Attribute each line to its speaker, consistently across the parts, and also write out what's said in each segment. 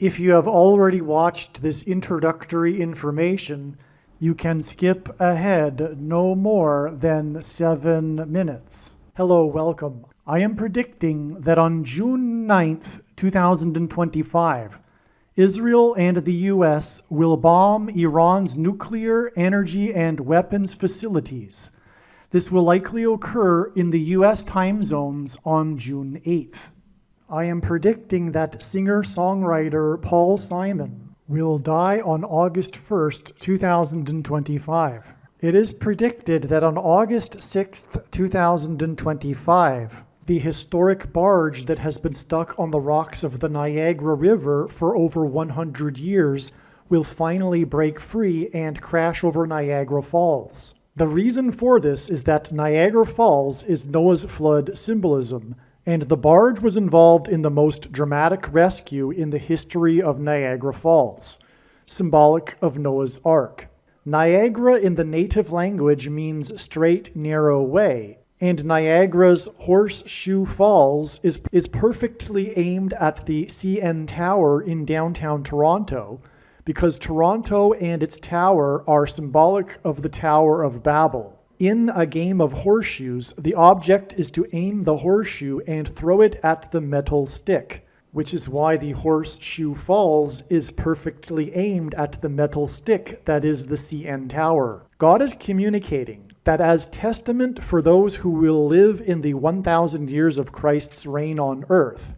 Speaker 1: If you have already watched this introductory information, you can skip ahead no more than 7 minutes. Hello, welcome. I am predicting that on June 9th, 2025, Israel and the U.S. will bomb Iran's nuclear, energy, and weapons facilities. This will likely occur in the U.S. time zones on June 8th. I am predicting that singer-songwriter Paul Simon will die on August 1st, 2025. It is predicted that on August 6th, 2025, the historic barge that has been stuck on the rocks of the Niagara River for over 100 years will finally break free and crash over Niagara Falls. The reason for this is that Niagara Falls is Noah's flood symbolism, and the barge was involved in the most dramatic rescue in the history of Niagara Falls, symbolic of Noah's Ark. Niagara in the native language means straight, narrow way, and Niagara's Horseshoe Falls is perfectly aimed at the CN Tower in downtown Toronto, because Toronto and its tower are symbolic of the Tower of Babel. In a game of horseshoes, the object is to aim the horseshoe and throw it at the metal stick, which is why the Horseshoe Falls is perfectly aimed at the metal stick that is the CN Tower. God is communicating that as testament for those who will live in the 1,000 years of Christ's reign on earth,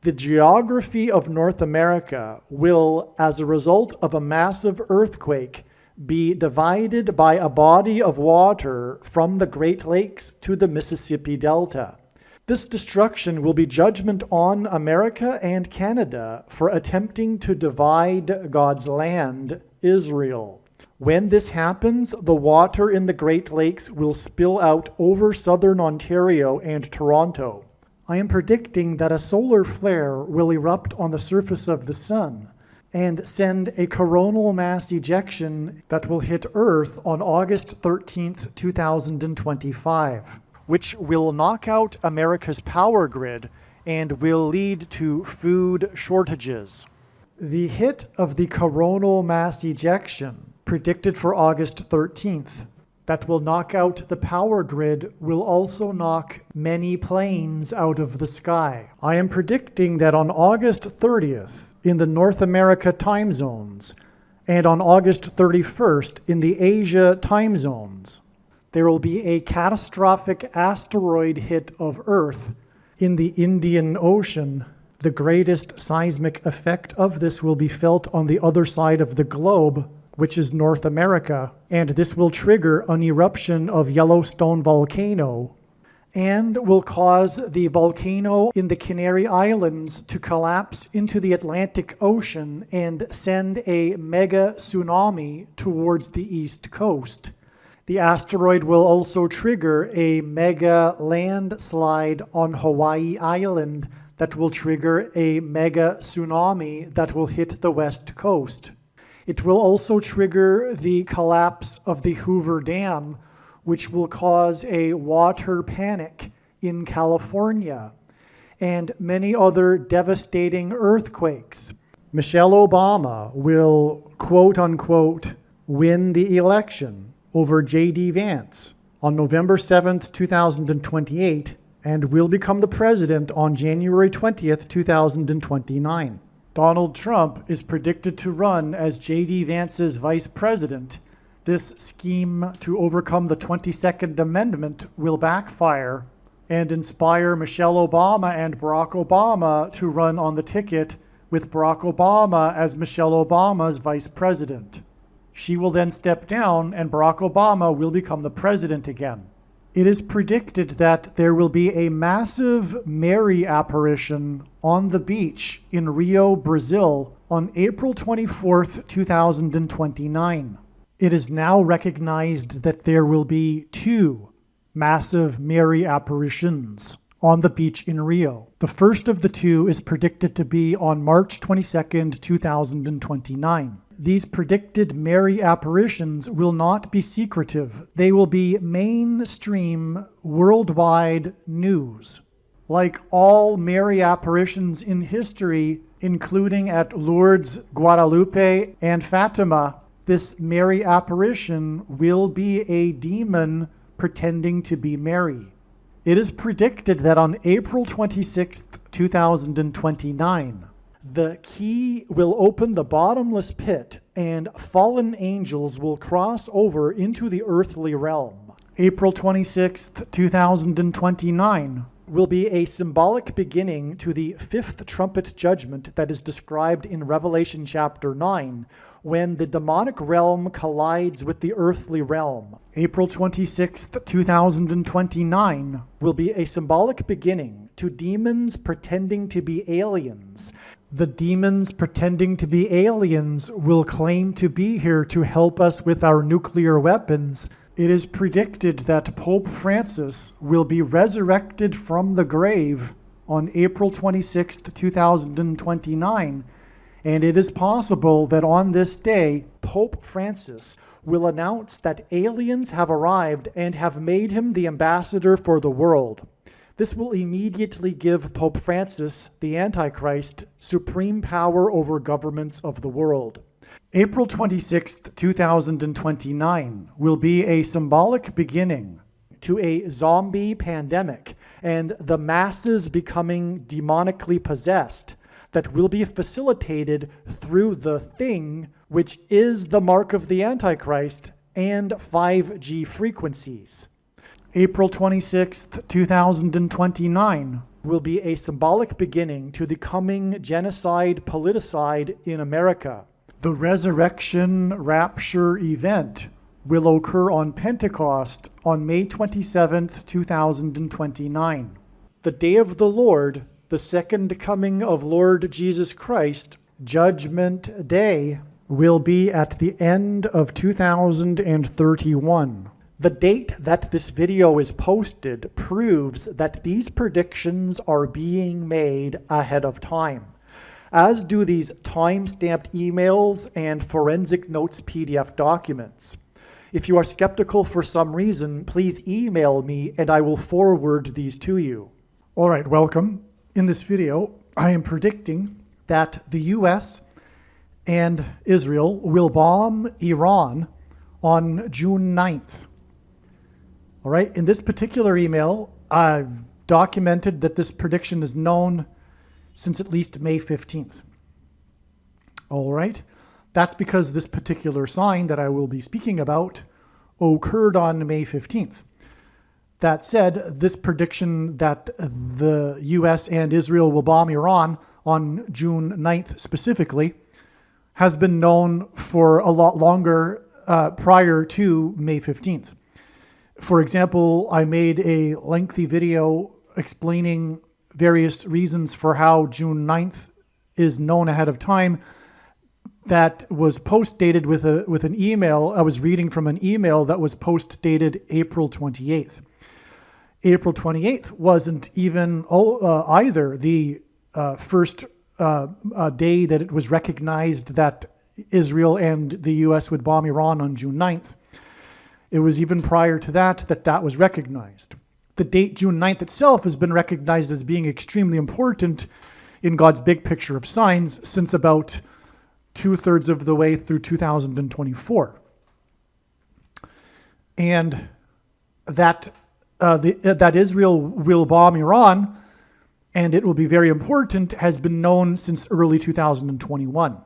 Speaker 1: the geography of North America will, as a result of a massive earthquake, be divided by a body of water from the Great Lakes to the Mississippi Delta. This destruction will be judgment on America and Canada for attempting to divide God's land, Israel. When this happens, the water in the Great Lakes will spill out over southern Ontario and Toronto. I am predicting that a solar flare will erupt on the surface of the sun and send a coronal mass ejection that will hit Earth on August 13th, 2025, which will knock out America's power grid and will lead to food shortages. The hit of the coronal mass ejection, predicted for August 13th, that will knock out the power grid will also knock many planes out of the sky. I am predicting that on August 30th in the North America time zones and on August 31st in the Asia time zones, there will be a catastrophic asteroid hit of Earth in the Indian Ocean. The greatest seismic effect of this will be felt on the other side of the globe, which is North America, and this will trigger an eruption of Yellowstone volcano and will cause the volcano in the Canary Islands to collapse into the Atlantic Ocean and send a mega tsunami towards the east coast. The asteroid will also trigger a mega landslide on Hawaii Island that will trigger a mega tsunami that will hit the west coast. It will also trigger the collapse of the Hoover Dam, which will cause a water panic in California, and many other devastating earthquakes. Michelle Obama will, quote unquote, win the election over J.D. Vance on November 7th, 2028, and will become the president on January 20th, 2029. Donald Trump is predicted to run as J.D. Vance's vice president. This scheme to overcome the 22nd Amendment will backfire and inspire Michelle Obama and Barack Obama to run on the ticket with Barack Obama as Michelle Obama's vice president. She will then step down and Barack Obama will become the president again. It is predicted that there will be a massive Mary apparition on the beach in Rio, Brazil on April 24th, 2029. It is now recognized that there will be 2 massive Mary apparitions on the beach in Rio. The first of the 2 is predicted to be on March 22nd, 2029. These predicted Mary apparitions will not be secretive. They will be mainstream, worldwide news. Like all Mary apparitions in history, including at Lourdes, Guadalupe, and Fatima. This Mary apparition will be a demon pretending to be Mary. It is predicted that on April 26th, 2029, the key will open the bottomless pit and fallen angels will cross over into the earthly realm. April 26th, 2029 will be a symbolic beginning to the fifth trumpet judgment that is described in Revelation chapter 9, when the demonic realm collides with the earthly realm. April 26th, 2029 will be a symbolic beginning to demons pretending to be aliens. The demons pretending to be aliens will claim to be here to help us with our nuclear weapons. It is predicted that Pope Francis will be resurrected from the grave on April 26th, 2029, and it is possible that on this day, Pope Francis will announce that aliens have arrived and have made him the ambassador for the world. This will immediately give Pope Francis, the Antichrist, supreme power over governments of the world. April 26th, 2029 will be a symbolic beginning to a zombie pandemic and the masses becoming demonically possessed that will be facilitated through the thing, which is the mark of the Antichrist and 5G frequencies. April 26th, 2029 will be a symbolic beginning to the coming genocide politicide in America. The resurrection rapture event will occur on Pentecost on May 27th, 2029. The day of the Lord, the second coming of Lord Jesus Christ, Judgment Day, will be at the end of 2031. The date that this video is posted proves that these predictions are being made ahead of time, as do these time-stamped emails and forensic notes PDF documents. If you are skeptical for some reason, please email me and I will forward these to you. All right, welcome. In this video, I am predicting that the US and Israel will bomb Iran on June 9th. All right, in this particular email, I've documented that this prediction is known since at least May 15th. All right, that's because this particular sign that I will be speaking about occurred on May 15th. That said, this prediction that the US and Israel will bomb Iran on June 9th specifically has been known for a lot longer prior to May 15th. For example, I made a lengthy video explaining various reasons for how June 9th is known ahead of time. That was post-dated with an email. I was reading from an email that was post-dated April 28th. April 28th wasn't even either the first day that it was recognized that Israel and the US would bomb Iran on June 9th. It was even prior to that was recognized. The date June 9th itself has been recognized as being extremely important in God's big picture of signs since about 2/3 of the way through 2024. And that Israel will bomb Iran and it will be very important has been known since early 2021.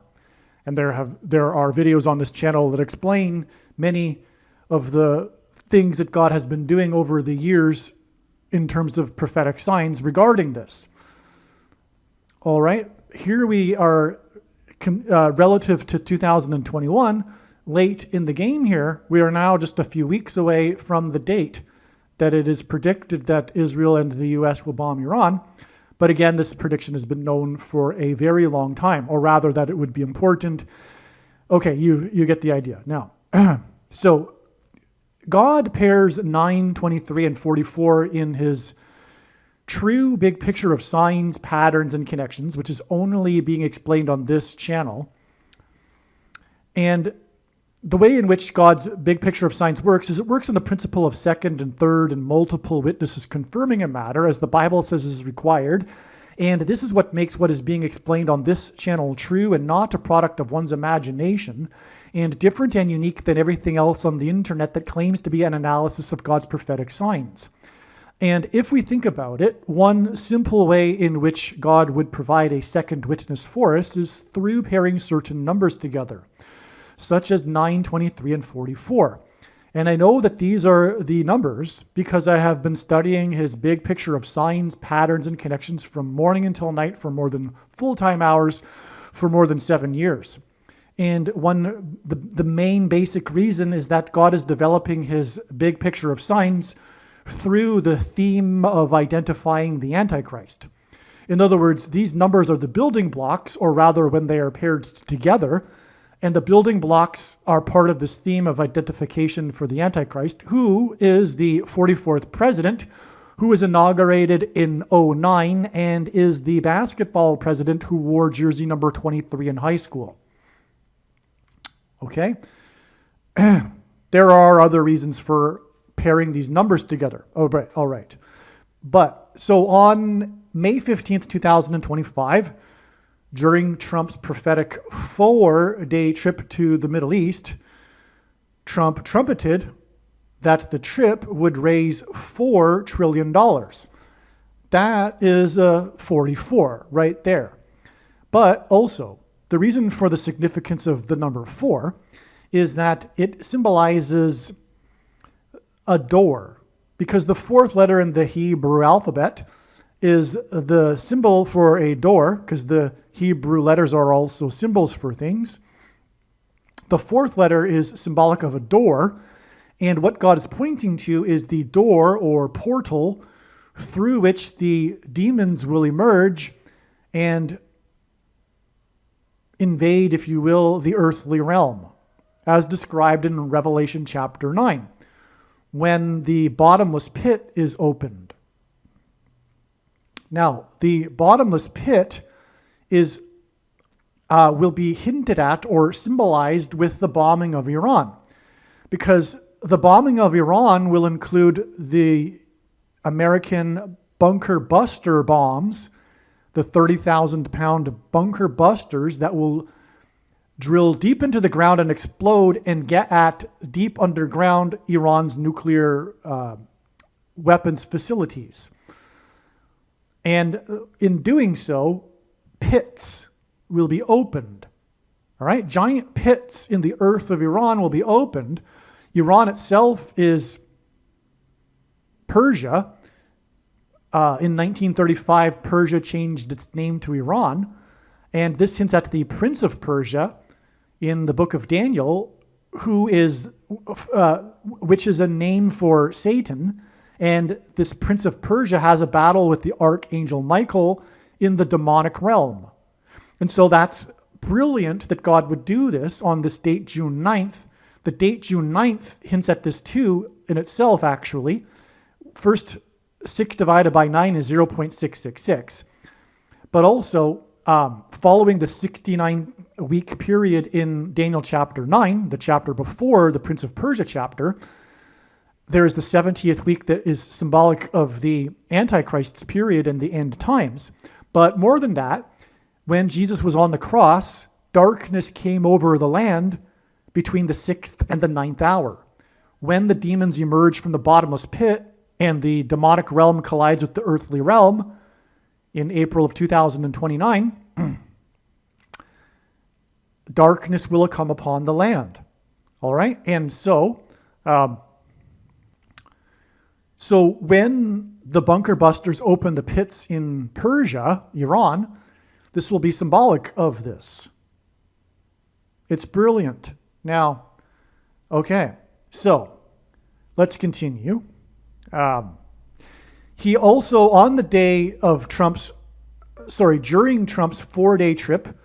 Speaker 1: And there are videos on this channel that explain many of the things that God has been doing over the years in terms of prophetic signs regarding this. All right, here we are relative to 2021, late in the game here. We are now just a few weeks away from the date that it is predicted that Israel and the US will bomb Iran. But again, this prediction has been known for a very long time, or rather that it would be important. Okay, you get the idea. Now, so God pairs 9, 23, and 44 in his true big picture of signs, patterns, and connections, which is only being explained on this channel. And the way in which God's big picture of signs works is it works on the principle of second and third and multiple witnesses confirming a matter, as the Bible says is required, And this is what makes what is being explained on this channel true and not a product of one's imagination, and different and unique than everything else on the internet that claims to be an analysis of God's prophetic signs. And if we think about it, one simple way in which God would provide a second witness for us is through pairing certain numbers together, such as 9, 23, and 44. And I know that these are the numbers because I have been studying his big picture of signs, patterns, and connections from morning until night for more than full-time hours for more than 7 years. And the main basic reason is that God is developing his big picture of signs through the theme of identifying the Antichrist. In other words, these numbers are the building blocks, or rather when they are paired together, and the building blocks are part of this theme of identification for the Antichrist, who is the 44th president, who was inaugurated in 2009 and is the basketball president who wore jersey number 23 in high school. Okay? There are other reasons for pairing these numbers together. Oh, right, all right. But, so on May 15th, 2025, during Trump's prophetic 4-day trip to the Middle East, Trump trumpeted that the trip would raise $4 trillion. That is a 44 right there. But also, the reason for the significance of the number 4 is that it symbolizes a door, because the fourth letter in the Hebrew alphabet is the symbol for a door, because the Hebrew letters are also symbols for things. The fourth letter is symbolic of a door, and what God is pointing to is the door or portal through which the demons will emerge and invade, if you will, the earthly realm, as described in Revelation chapter 9, when the bottomless pit is opened. Now, the bottomless pit will be hinted at or symbolized with the bombing of Iran, because the bombing of Iran will include the American bunker buster bombs, the 30,000-pound bunker busters that will drill deep into the ground and explode and get at deep underground Iran's nuclear weapons facilities. And in doing so, pits will be opened. All right, giant pits in the earth of Iran will be opened. Iran itself is Persia. In 1935, Persia changed its name to Iran. And this hints at the Prince of Persia in the book of Daniel, which is a name for Satan. And this Prince of Persia has a battle with the Archangel Michael in the demonic realm. And so that's brilliant that God would do this on this date, June 9th. The date June 9th hints at this too in itself, actually. First, 6 divided by 9 is 0.666. But also, following the 69-week period in Daniel chapter 9, the chapter before the Prince of Persia chapter, there is the 70th week that is symbolic of the Antichrist's period and the end times. But more than that, when Jesus was on the cross, darkness came over the land between the 6th and the 9th hour. When the demons emerge from the bottomless pit and the demonic realm collides with the earthly realm in April of 2029, darkness will come upon the land. All right? And so when the bunker busters open the pits in Persia, Iran, this will be symbolic of this. It's brilliant. Now, okay, so let's continue. He also, on the day of during Trump's 4-day trip,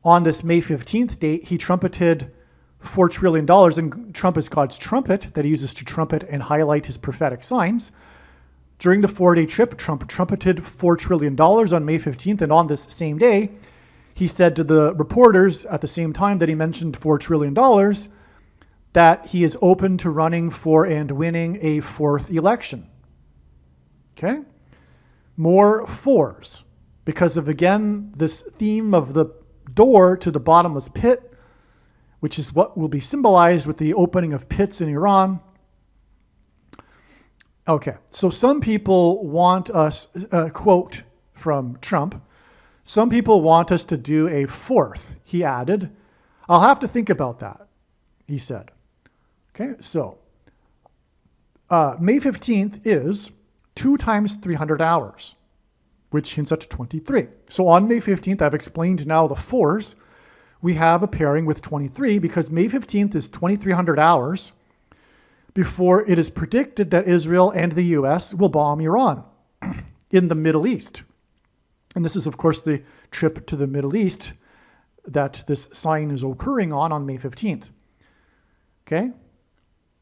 Speaker 1: on this May 15th date, he trumpeted $4 trillion, and Trump is God's trumpet that he uses to trumpet and highlight his prophetic signs. During the 4-day trip, Trump trumpeted $4 trillion on May 15th, and on this same day, he said to the reporters at the same time that he mentioned $4 trillion that he is open to running for and winning a 4th election. Okay? More fours. because of, again, this theme of the door to the bottomless pit, which is what will be symbolized with the opening of pits in Iran. Okay, so some people want us, quote from Trump, some people want us to do a fourth, he added. I'll have to think about that, he said. Okay, so May 15th is 2 times 300 hours, which hints at 23. So on May 15th, I've explained now the fours. We have a pairing with 23 because May 15th is 2,300 hours before it is predicted that Israel and the US will bomb Iran in the Middle East. And this is, of course, the trip to the Middle East that this sign is occurring on May 15th. Okay?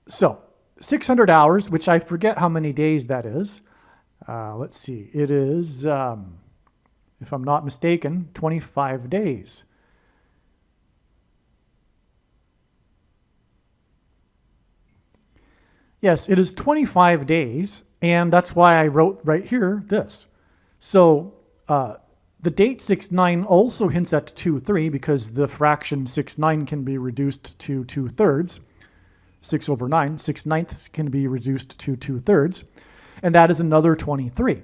Speaker 1: So, 600 hours, which I forget how many days that is. Let's see. It is, if I'm not mistaken, 25 days. Yes, it is 25 days, and that's why I wrote right here this. So the date 6/9 also hints at 2/3 because the fraction 6/9 can be reduced to 2/3. 6/9, 6/9 can be reduced to 2/3, and that is another 23.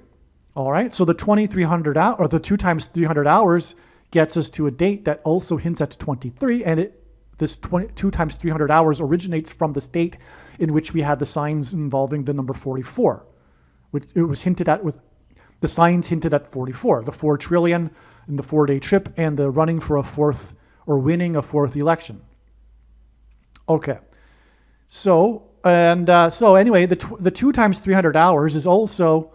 Speaker 1: All right, so the 2,300 hours, or the 2 times 300 hours gets us to a date that also hints at 23, and this 2 times 300 hours originates from the state in which we had the signs involving the number 44, which it was hinted at with the signs hinted at 44, the 4 trillion in the 4-day trip and the running for a fourth or winning a fourth election. Okay. So anyway, the 2 times 300 hours is also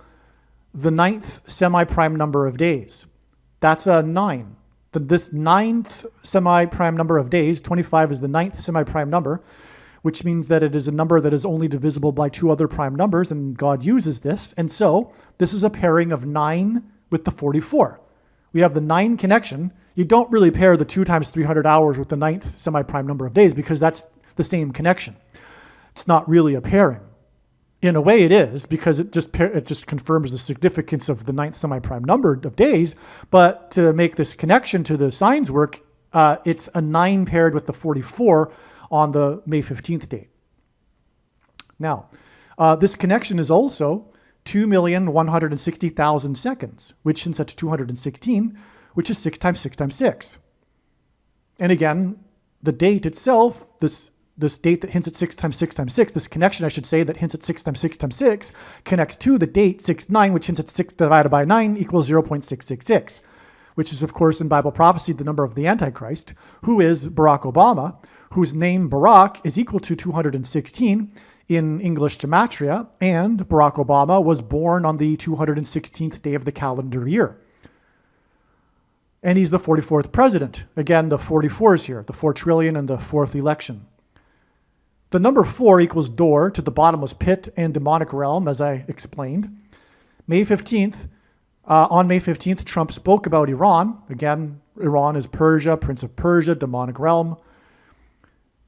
Speaker 1: the 9th semi-prime number of days. That's a 9. This 9th semi-prime number of days, 25 is the 9th semi-prime number, which means that it is a number that is only divisible by 2 other prime numbers, and God uses this. And so this is a pairing of 9 with the 44. We have the 9 connection. You don't really pair the 2 times 300 hours with the 9th semi-prime number of days because that's the same connection. It's not really a pairing. In a way it is, because it just confirms the significance of the 9th semi-prime number of days, but to make this connection to the signs work, it's a 9 paired with the 44 on the May 15th date. Now, this connection is also 2,160,000 seconds, which is at 216, which is 6 times 6 times 6. And again, the date itself, this date that hints at 6 times 6 times 6, this connection, I should say, that hints at 6 times 6 times 6, connects to the date 6/9, which hints at 6 divided by 9 equals 0.666, which is, of course, in Bible prophecy, the number of the Antichrist, who is Barack Obama, whose name Barack is equal to 216 in English gematria, and Barack Obama was born on the 216th day of the calendar year. And he's the 44th president. Again, the 44s here, the 4 trillion and the 4th election. The number 4 equals door to the bottomless pit and demonic realm, as I explained. May 15th, on May 15th, Trump spoke about Iran. Again, Iran is Persia, Prince of Persia, demonic realm.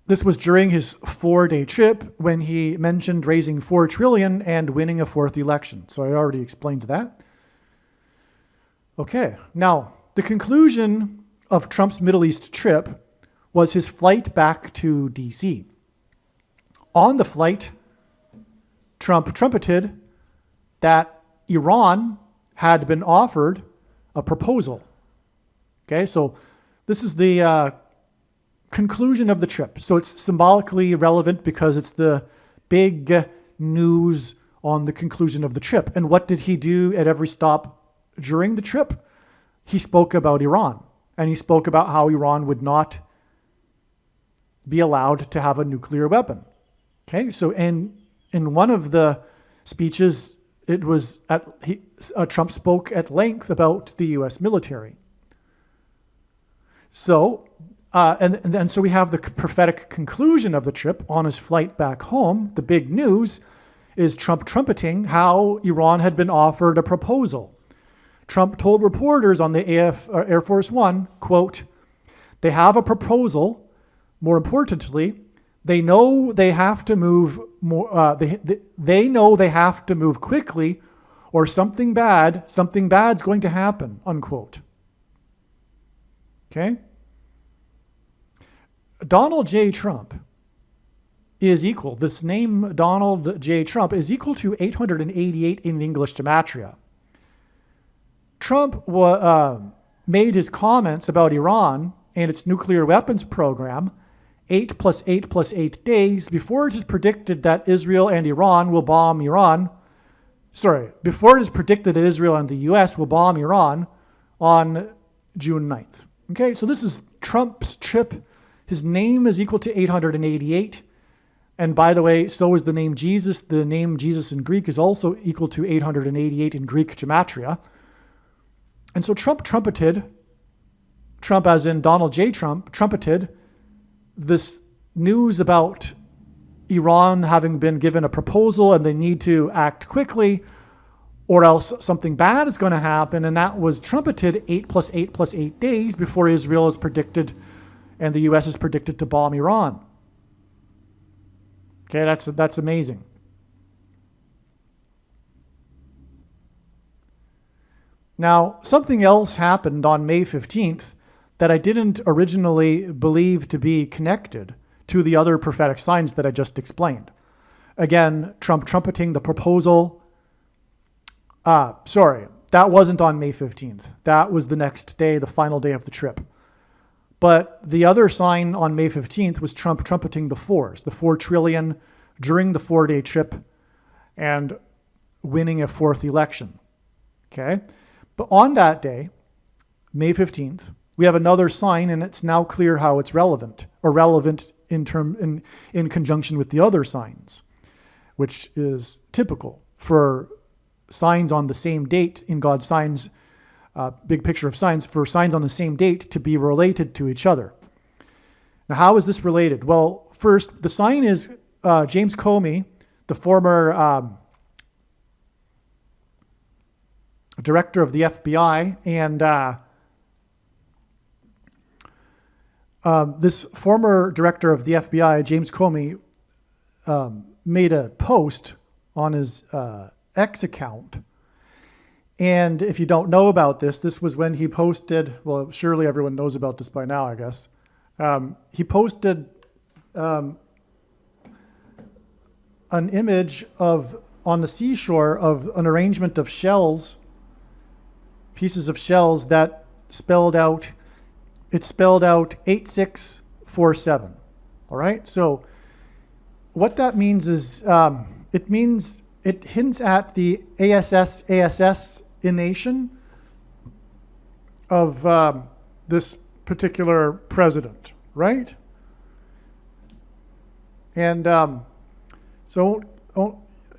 Speaker 1: This was during his 4-day trip when he mentioned raising 4 trillion and winning a 4th election. So I already explained that. Okay, now the conclusion of Trump's Middle East trip was his flight back to DC. On the flight, Trump trumpeted that Iran had been offered a proposal. Okay, so this is the conclusion of the trip. So it's symbolically relevant because it's the big news on the conclusion of the trip. And what did he do at every stop during the trip? He spoke about Iran. And he spoke about how Iran would not be allowed to have a nuclear weapon. Okay, so in one of the speeches, it was Trump spoke at length about the U.S. military. So, and so we have the prophetic conclusion of the trip on his flight back home. The big news is Trump trumpeting how Iran had been offered a proposal. Trump told reporters on the Air Force One, quote, "They have a proposal. More importantly, they know they have to move more. They know they have to move quickly, or something bad's going to happen, unquote. Okay? Donald J. Trump is equal, this name Donald J. Trump is equal to 888 in English gematria. Trump made his comments about Iran and its nuclear weapons program 8 plus 8 plus 8 days before it is predicted that Israel and Iran will bomb Iran. Before it is predicted that Israel and the US will bomb Iran on June 9th. Okay, so this is Trump's trip. His name is equal to 888. And by the way, so is the name Jesus. The name Jesus in Greek is also equal to 888 in Greek gematria. And so Trump as in Donald J. Trump, trumpeted this news about Iran having been given a proposal and they need to act quickly or else something bad is going to happen. And that was trumpeted 8 plus 8 plus 8 days before Israel is predicted and the US is predicted to bomb Iran. Okay, that's amazing. Now, something else happened on May 15th that I didn't originally believe to be connected to the other prophetic signs that I just explained. Again, Trump trumpeting the proposal. That wasn't on May 15th. That was the next day, the final day of the trip. But the other sign on May 15th was Trump trumpeting the 4 trillion during the 4-day trip and winning a 4th election. Okay? But on that day, May 15th, we have another sign, and it's now clear how it's relevant in conjunction with the other signs, which is typical for signs on the same date in God's signs, big picture of signs, for signs on the same date to be related to each other. Now, how is this related? Well, first, the sign is James Comey, the former director of the FBI, and this former director of the FBI, James Comey, made a post on his X account. And if you don't know about this was when he posted, well, surely everyone knows about this by now, I guess. He posted an image on the seashore of an arrangement of shells, pieces of shells that spelled out 8647. All right. So what that means is it hints at the assassination of this particular president, right? And so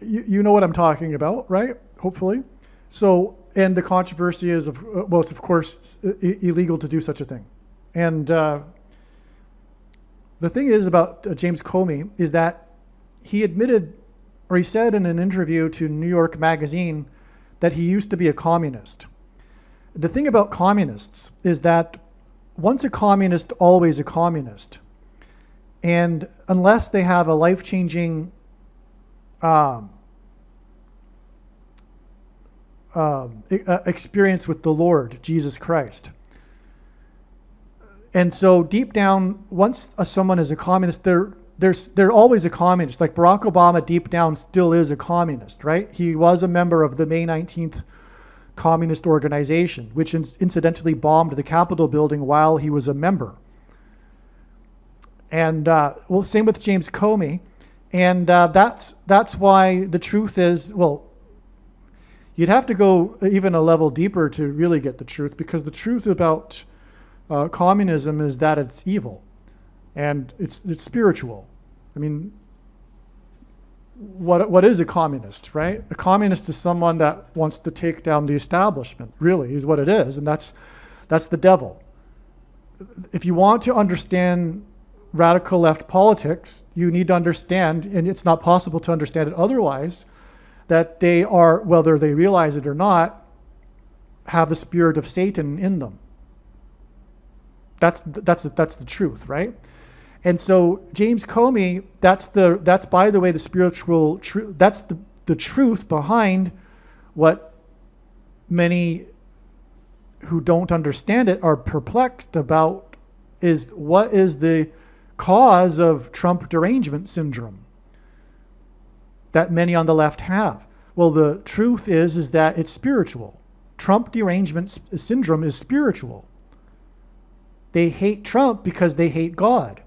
Speaker 1: you know what I'm talking about, right? Hopefully. So, and the controversy is, it's of course illegal to do such a thing. And the thing is about James Comey is that he admitted, or he said in an interview to New York Magazine, that he used to be a communist. The thing about communists is that once a communist, always a communist. And unless they have a life-changing experience with the Lord, Jesus Christ. And so deep down, once someone is a communist, they're always a communist. Like Barack Obama deep down still is a communist, right? He was a member of the May 19th communist organization, which incidentally bombed the Capitol building while he was a member. And same with James Comey. And that's why the truth is, you'd have to go even a level deeper to really get the truth, because the truth about communism is that it's evil and it's spiritual. I mean, what is a communist, right? A communist is someone that wants to take down the establishment, really, is what it is, and that's the devil. If you want to understand radical left politics, you need to understand, and it's not possible to understand it otherwise, that they are, whether they realize it or not, have the spirit of Satan in them. That's the truth, right? And so James Comey, that's by the way the spiritual truth. That's the truth behind what many who don't understand it are perplexed about is what is the cause of Trump derangement syndrome that many on the left have. Well, the truth is that it's spiritual. Trump derangement syndrome is spiritual. They hate Trump because they hate God.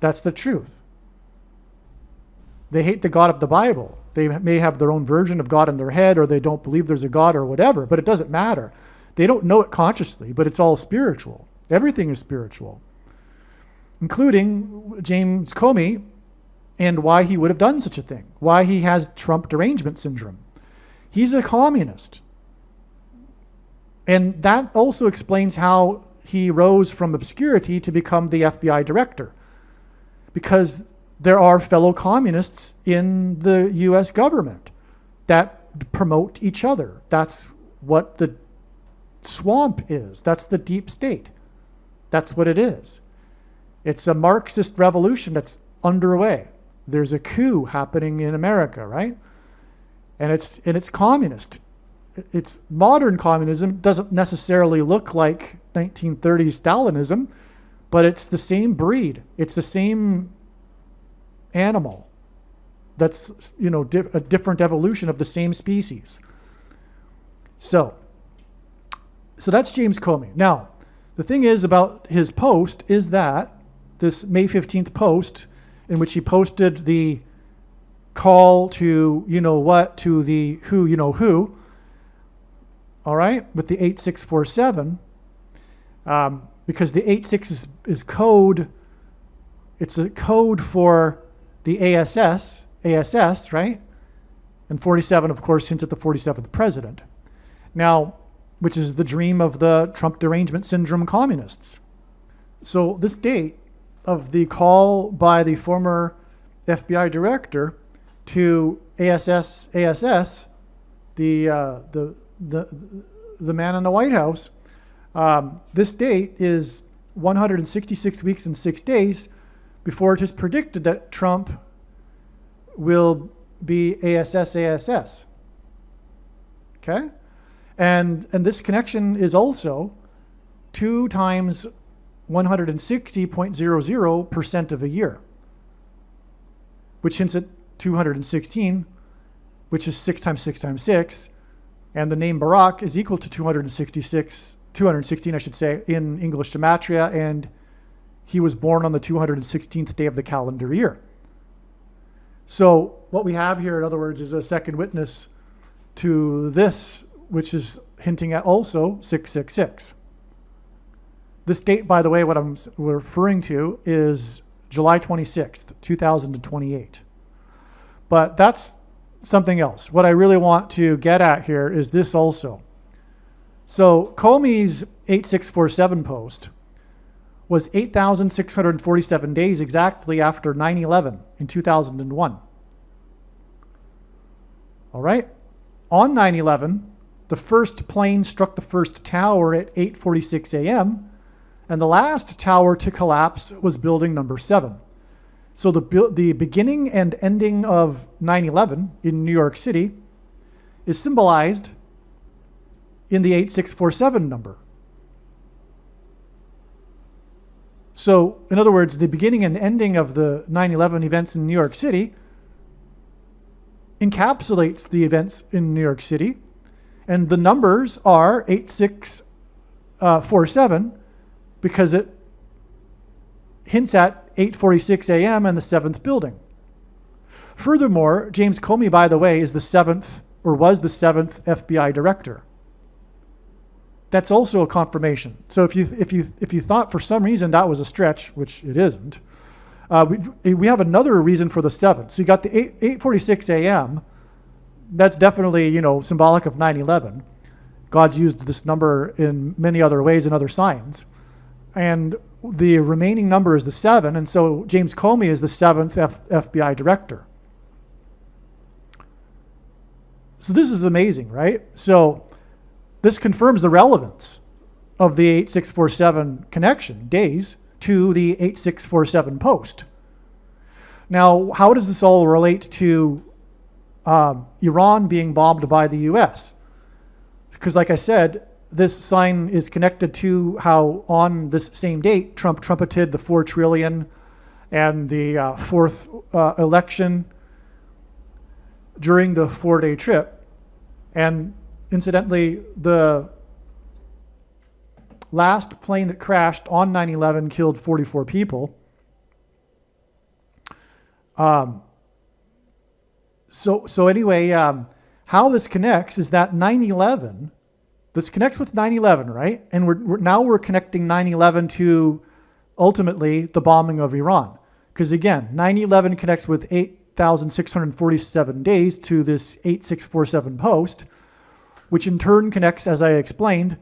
Speaker 1: That's the truth. They hate the God of the Bible. They may have their own version of God in their head, or they don't believe there's a God or whatever, but it doesn't matter. They don't know it consciously, but it's all spiritual. Everything is spiritual, including James Comey and why he would have done such a thing, why he has Trump derangement syndrome. He's a communist. And that also explains how he rose from obscurity to become the FBI director, because there are fellow communists in the US government that promote each other. That's what the swamp is. That's the deep state. That's what it is. It's a Marxist revolution that's underway. There's a coup happening in America, right? And it's communist. It's modern communism. Doesn't necessarily look like 1930s Stalinism, but it's the same breed. It's the same animal. That's, a different evolution of the same species. So that's James Comey. Now, the thing is about his post is that this May 15th post, in which he posted the call to to the who, all right, with the 8647, because the 86 is code. It's a code for the ASS, right? And 47, of course, hints at the 47th president. Now, which is the dream of the Trump derangement syndrome communists. So this date of the call by the former FBI director to ASS, the man in the White House, this date is 166 weeks and 6 days before it is predicted that Trump will be ASS. Okay? And this connection is also 2 times 160.00% of a year, which hints at 216, which is 6 times 6 times 6. And the name Barack is equal to 216, I should say, in English gematria, and he was born on the 216th day of the calendar year. So what we have here, in other words, is a second witness to this, which is hinting at also 666. This date, by the way, what I'm referring to is July 26th, 2028. But that's something else. What I really want to get at here is this also. So Comey's 8647 post was 8,647 days exactly after 9/11 in 2001. All right? On 9/11, the first plane struck the first tower at 8:46 a.m., and the last tower to collapse was building number 7. So the beginning and ending of 9/11 in New York City is symbolized in the 8647 number. So, in other words, the beginning and ending of the 9/11 events in New York City encapsulates the events in New York City, and the numbers are 8647 because it hints at 8:46 a.m. and the 7th building. Furthermore, James Comey, by the way, is the 7th or was the 7th FBI director. That's also a confirmation. So if you thought for some reason that was a stretch, which it isn't, we have another reason for the 7th. So you got the 8:46 a.m. That's definitely symbolic of 9/11. God's used this number in many other ways and other signs, and the remaining number is the 7, and so James Comey is the 7th FBI director. So this is amazing, right? So this confirms the relevance of the 8647 connection days to the 8647 post. Now, how does this all relate to Iran being bombed by the US. Because like I said, this sign is connected to how on this same date, Trump trumpeted the 4 trillion and the fourth election during the 4-day trip. And incidentally, the last plane that crashed on 9/11 killed 44 people. So anyway, how this connects is that 9/11, this connects with 9/11, right? And we're connecting 9/11 to ultimately the bombing of Iran. Because again, 9/11 connects with 8,647 days to this 8647 post, which in turn connects, as I explained,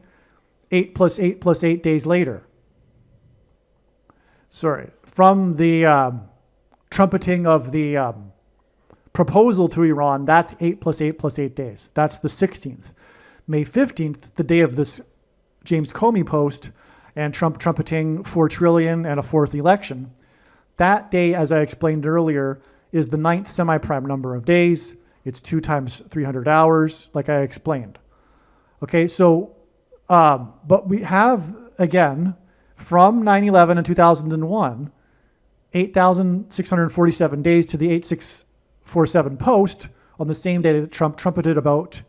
Speaker 1: 8 plus 8 plus 8 days later. From the trumpeting of the proposal to Iran, that's 8 plus 8 plus 8 days. That's the 16th. May 15th, the day of this James Comey post, and Trump trumpeting 4 trillion and a fourth election. That day, as I explained earlier, is the 9th semi-prime number of days. It's 2 times 300 hours, like I explained. Okay, so, but we have, again, from 9/11 and 2001, 8,647 days to the 8647 post on the same day that Trump trumpeted about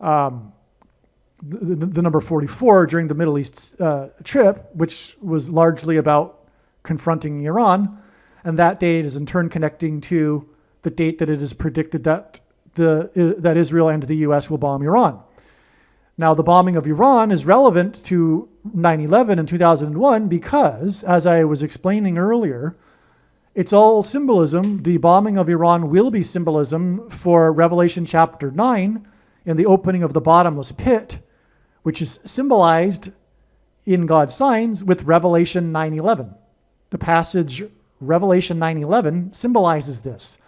Speaker 1: the number 44 during the Middle East trip, which was largely about confronting Iran. And that date is in turn connecting to the date that it is predicted that that Israel and the US will bomb Iran. Now, the bombing of Iran is relevant to 9/11 and 2001 because, as I was explaining earlier, it's all symbolism. The bombing of Iran will be symbolism for Revelation chapter 9 and the opening of the bottomless pit, which is symbolized in God's signs with Revelation 9:11. The passage Revelation 9:11 symbolizes this.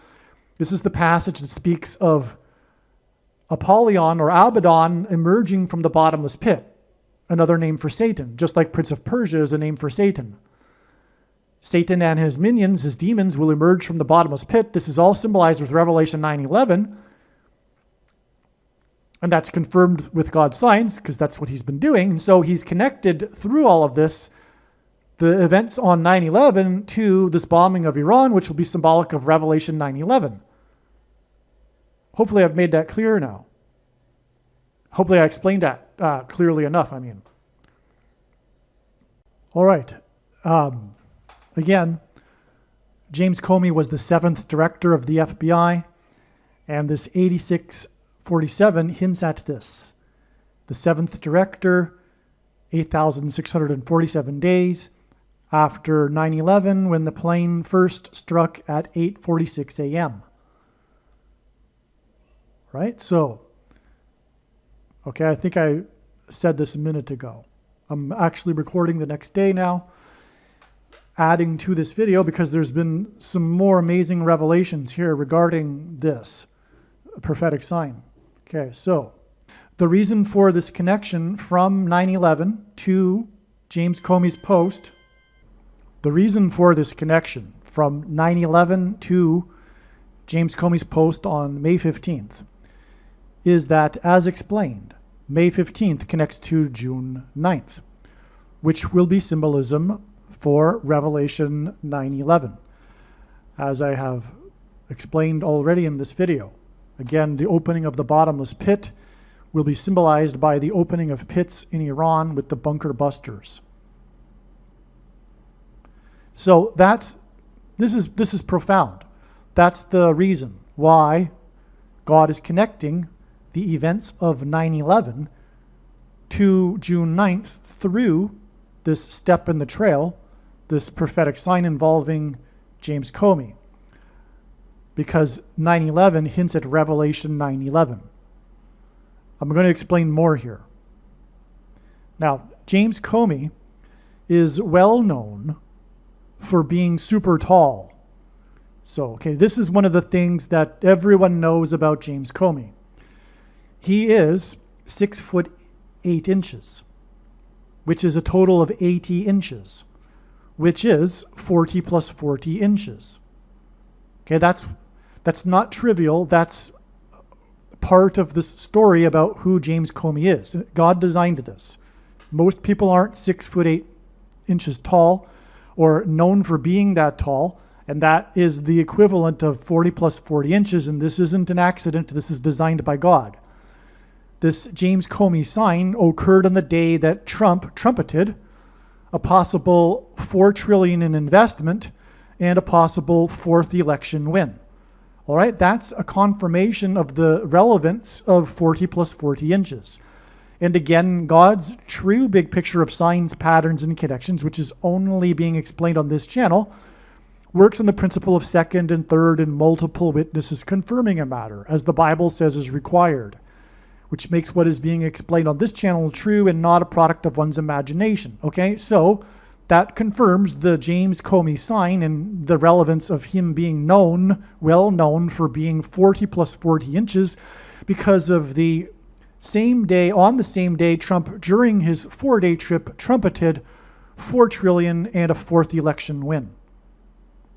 Speaker 1: This is the passage that speaks of Apollyon or Abaddon emerging from the bottomless pit, another name for Satan, just like Prince of Persia is a name for Satan. Satan and his minions, his demons, will emerge from the bottomless pit. This is all symbolized with Revelation 9:11, and that's confirmed with God's signs because that's what he's been doing. And so he's connected through all of this, the events on 9/11 to this bombing of Iran, which will be symbolic of Revelation 9/11. Hopefully I've made that clear now. Hopefully I explained that clearly enough, I mean. All right. Again, James Comey was the 7th director of the FBI, and this 8647 hints at this. The 7th director, 8,647 days after 9/11 when the plane first struck at 8:46 a.m. Right? So, okay, I think I said this a minute ago. I'm actually recording the next day now, adding to this video because there's been some more amazing revelations here regarding this prophetic sign. Okay, so the reason for this connection from 9/11 to James Comey's post, the reason for this connection from 9/11 to James Comey's post on May 15th is that, as explained, May 15th connects to June 9th, which will be symbolism for Revelation 9:11, as I have explained already in this video. Again, the opening of the bottomless pit will be symbolized by the opening of pits in Iran with the bunker busters. So this is profound. That's the reason why God is connecting the events of 9/11 to June 9th through this step in the trail, this prophetic sign involving James Comey, because 9/11 hints at Revelation 9:11. I'm going to explain more here. Now, James Comey is well known for being super tall. So, okay, this is one of the things that everyone knows about James Comey. He is 6'8", which is a total of 80 inches, which is 40 plus 40 inches. Okay, that's not trivial. That's part of this story about who James Comey is. God designed this. Most people aren't 6'8" tall or known for being that tall, and that is the equivalent of 40 plus 40 inches, and this isn't an accident. This is designed by God. This James Comey sign occurred on the day that Trump trumpeted a possible $4 trillion in investment and a possible fourth election win. All right, that's a confirmation of the relevance of 40 plus 40 inches. And again, God's true big picture of signs, patterns, and connections, which is only being explained on this channel, works on the principle of second and third and multiple witnesses confirming a matter, as the Bible says is required, which makes what is being explained on this channel true and not a product of one's imagination. Okay, so that confirms the James Comey sign and the relevance of him being known, well known for being 40 plus 40 inches because of the same day, on the same day, Trump, during his 4-day trip, trumpeted $4 trillion and a fourth election win.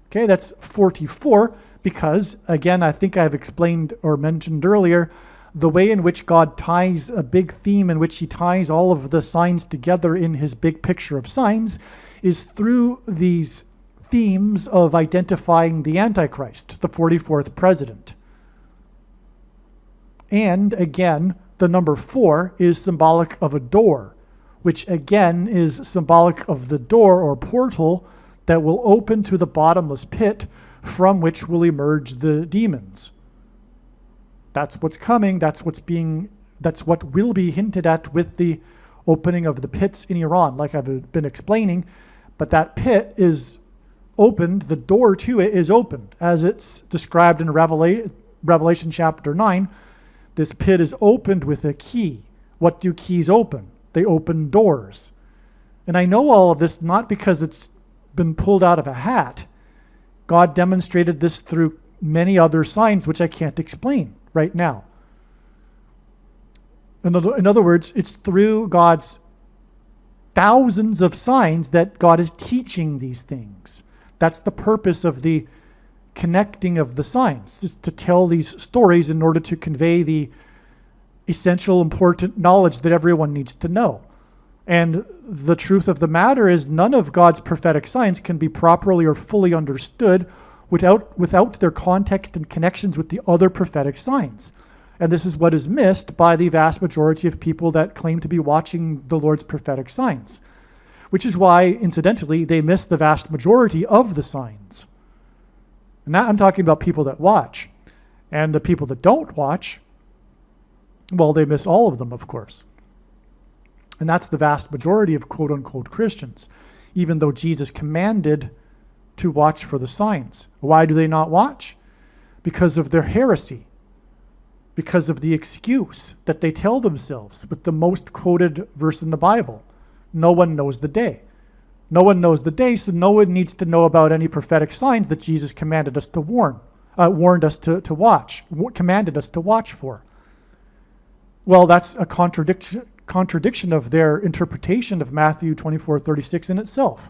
Speaker 1: Okay, that's 44 because, again, I think I've explained or mentioned earlier, the way in which God ties a big theme in which he ties all of the signs together in his big picture of signs is through these themes of identifying the Antichrist, the 44th president. And again, the number 4 is symbolic of a door, which again is symbolic of the door or portal that will open to the bottomless pit from which will emerge the demons. That's what's coming. That's what will be hinted at with the opening of the pits in Iran, like I've been explaining. But that pit is opened, the door to it is opened, as it's described in Revelation chapter 9. This pit is opened with a key. What do keys open? They open doors. And I know all of this not because it's been pulled out of a hat. God demonstrated this through many other signs, which I can't explain right now. In other words, it's through God's thousands of signs that God is teaching these things. That's the purpose of the connecting of the signs, is to tell these stories in order to convey the essential, important knowledge that everyone needs to know. And the truth of the matter is none of God's prophetic signs can be properly or fully understood without their context and connections with the other prophetic signs. And this is what is missed by the vast majority of people that claim to be watching the Lord's prophetic signs, which is why, incidentally, they miss the vast majority of the signs. And now I'm talking about people that watch. And the people that don't watch, well, they miss all of them, of course. And that's the vast majority of quote-unquote Christians, even though Jesus commanded to watch for the signs. Why do they not watch? Because of their heresy, because of the excuse that they tell themselves with the most quoted verse in the Bible. No one knows the day. No one knows the day, so no one needs to know about any prophetic signs that Jesus commanded us to warned us to watch, commanded us to watch for. Well, that's a contradiction of their interpretation of Matthew 24:36 in itself.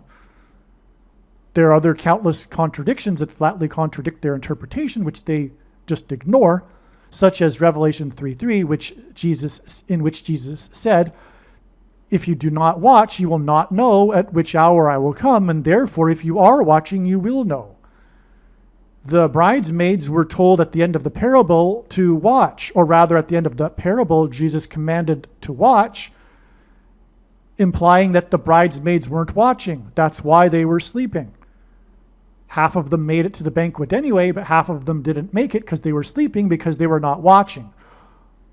Speaker 1: There are other countless contradictions that flatly contradict their interpretation, which they just ignore, such as Revelation 3:3, in which Jesus said, "If you do not watch, you will not know at which hour I will come, and therefore if you are watching, you will know." The bridesmaids were told at the end of the parable to watch, or rather at the end of the parable, Jesus commanded to watch, implying that the bridesmaids weren't watching. That's why they were sleeping. Half of them made it to the banquet anyway, but half of them didn't make it because they were sleeping because they were not watching.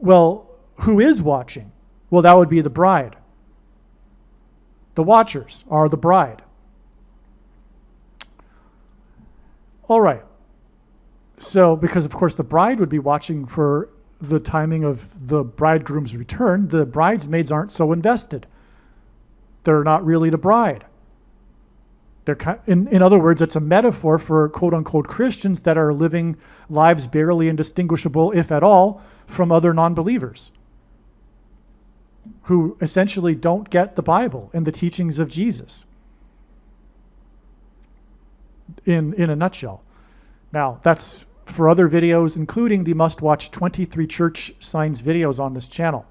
Speaker 1: Well, who is watching? Well, that would be the bride. The watchers are the bride. All right. So, because of course the bride would be watching for the timing of the bridegroom's return, the bridesmaids aren't so invested. They're not really the bride. In other words, it's a metaphor for quote-unquote Christians that are living lives barely indistinguishable, if at all, from other non-believers who essentially don't get the Bible and the teachings of Jesus in a nutshell. Now, that's for other videos, including the must-watch 23 church signs videos on this channel.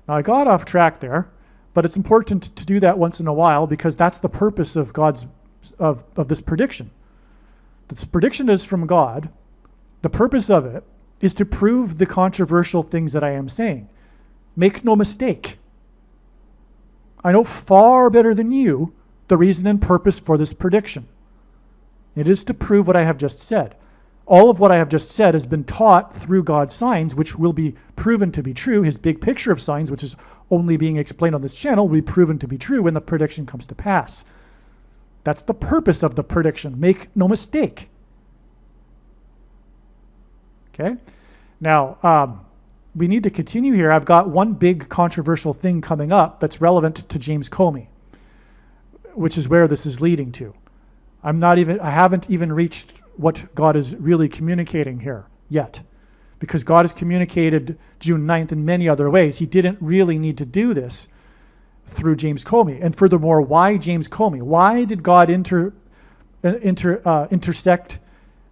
Speaker 1: Now, I got off track there, but it's important to do that once in a while because that's the purpose of of this prediction. This prediction is from God. The purpose of it is to prove the controversial things that I am saying. Make no mistake. I know far better than you the reason and purpose for this prediction. It is to prove what I have just said. All of what I have just said has been taught through God's signs, which will be proven to be true. His big picture of signs, which is only being explained on this channel, will be proven to be true when the prediction comes to pass. That's the purpose of the prediction. Make no mistake. Okay? Now, we need to continue here. I've got one big controversial thing coming up that's relevant to James Comey, which is where this is leading to. I haven't even reached what God is really communicating here yet, because God has communicated June 9th in many other ways. He didn't really need to do this through James Comey. And furthermore, why James Comey? Why did God intersect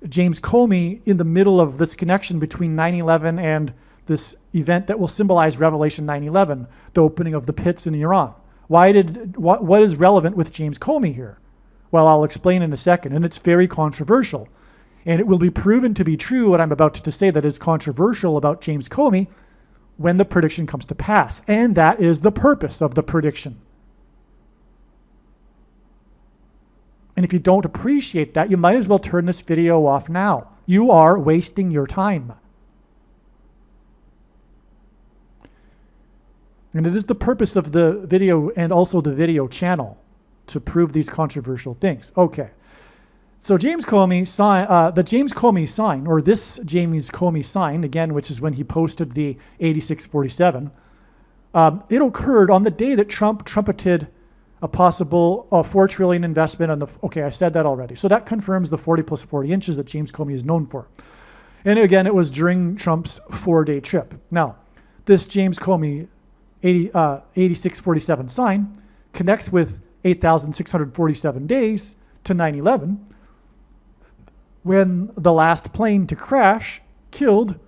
Speaker 1: James Comey in the middle of this connection between 9/11 and this event that will symbolize Revelation 9/11, the opening of the pits in Iran? What is relevant with James Comey here? Well, I'll explain in a second, and it's very controversial. And it will be proven to be true what I'm about to say that is controversial about James Comey when the prediction comes to pass. And that is the purpose of the prediction. And if you don't appreciate that, you might as well turn this video off now. You are wasting your time. And it is the purpose of the video and also the video channel to prove these controversial things. Okay. So James Comey the James Comey sign, or this James Comey sign, again, which is when he posted the 8647, it occurred on the day that Trump trumpeted a possible $4 trillion investment on okay, I said that already. So that confirms the 40 plus 40 inches that James Comey is known for. And again, it was during Trump's 4-day trip. Now, this James Comey 8647 sign connects with 8,647 days to 9/11, when the last plane to crash killed,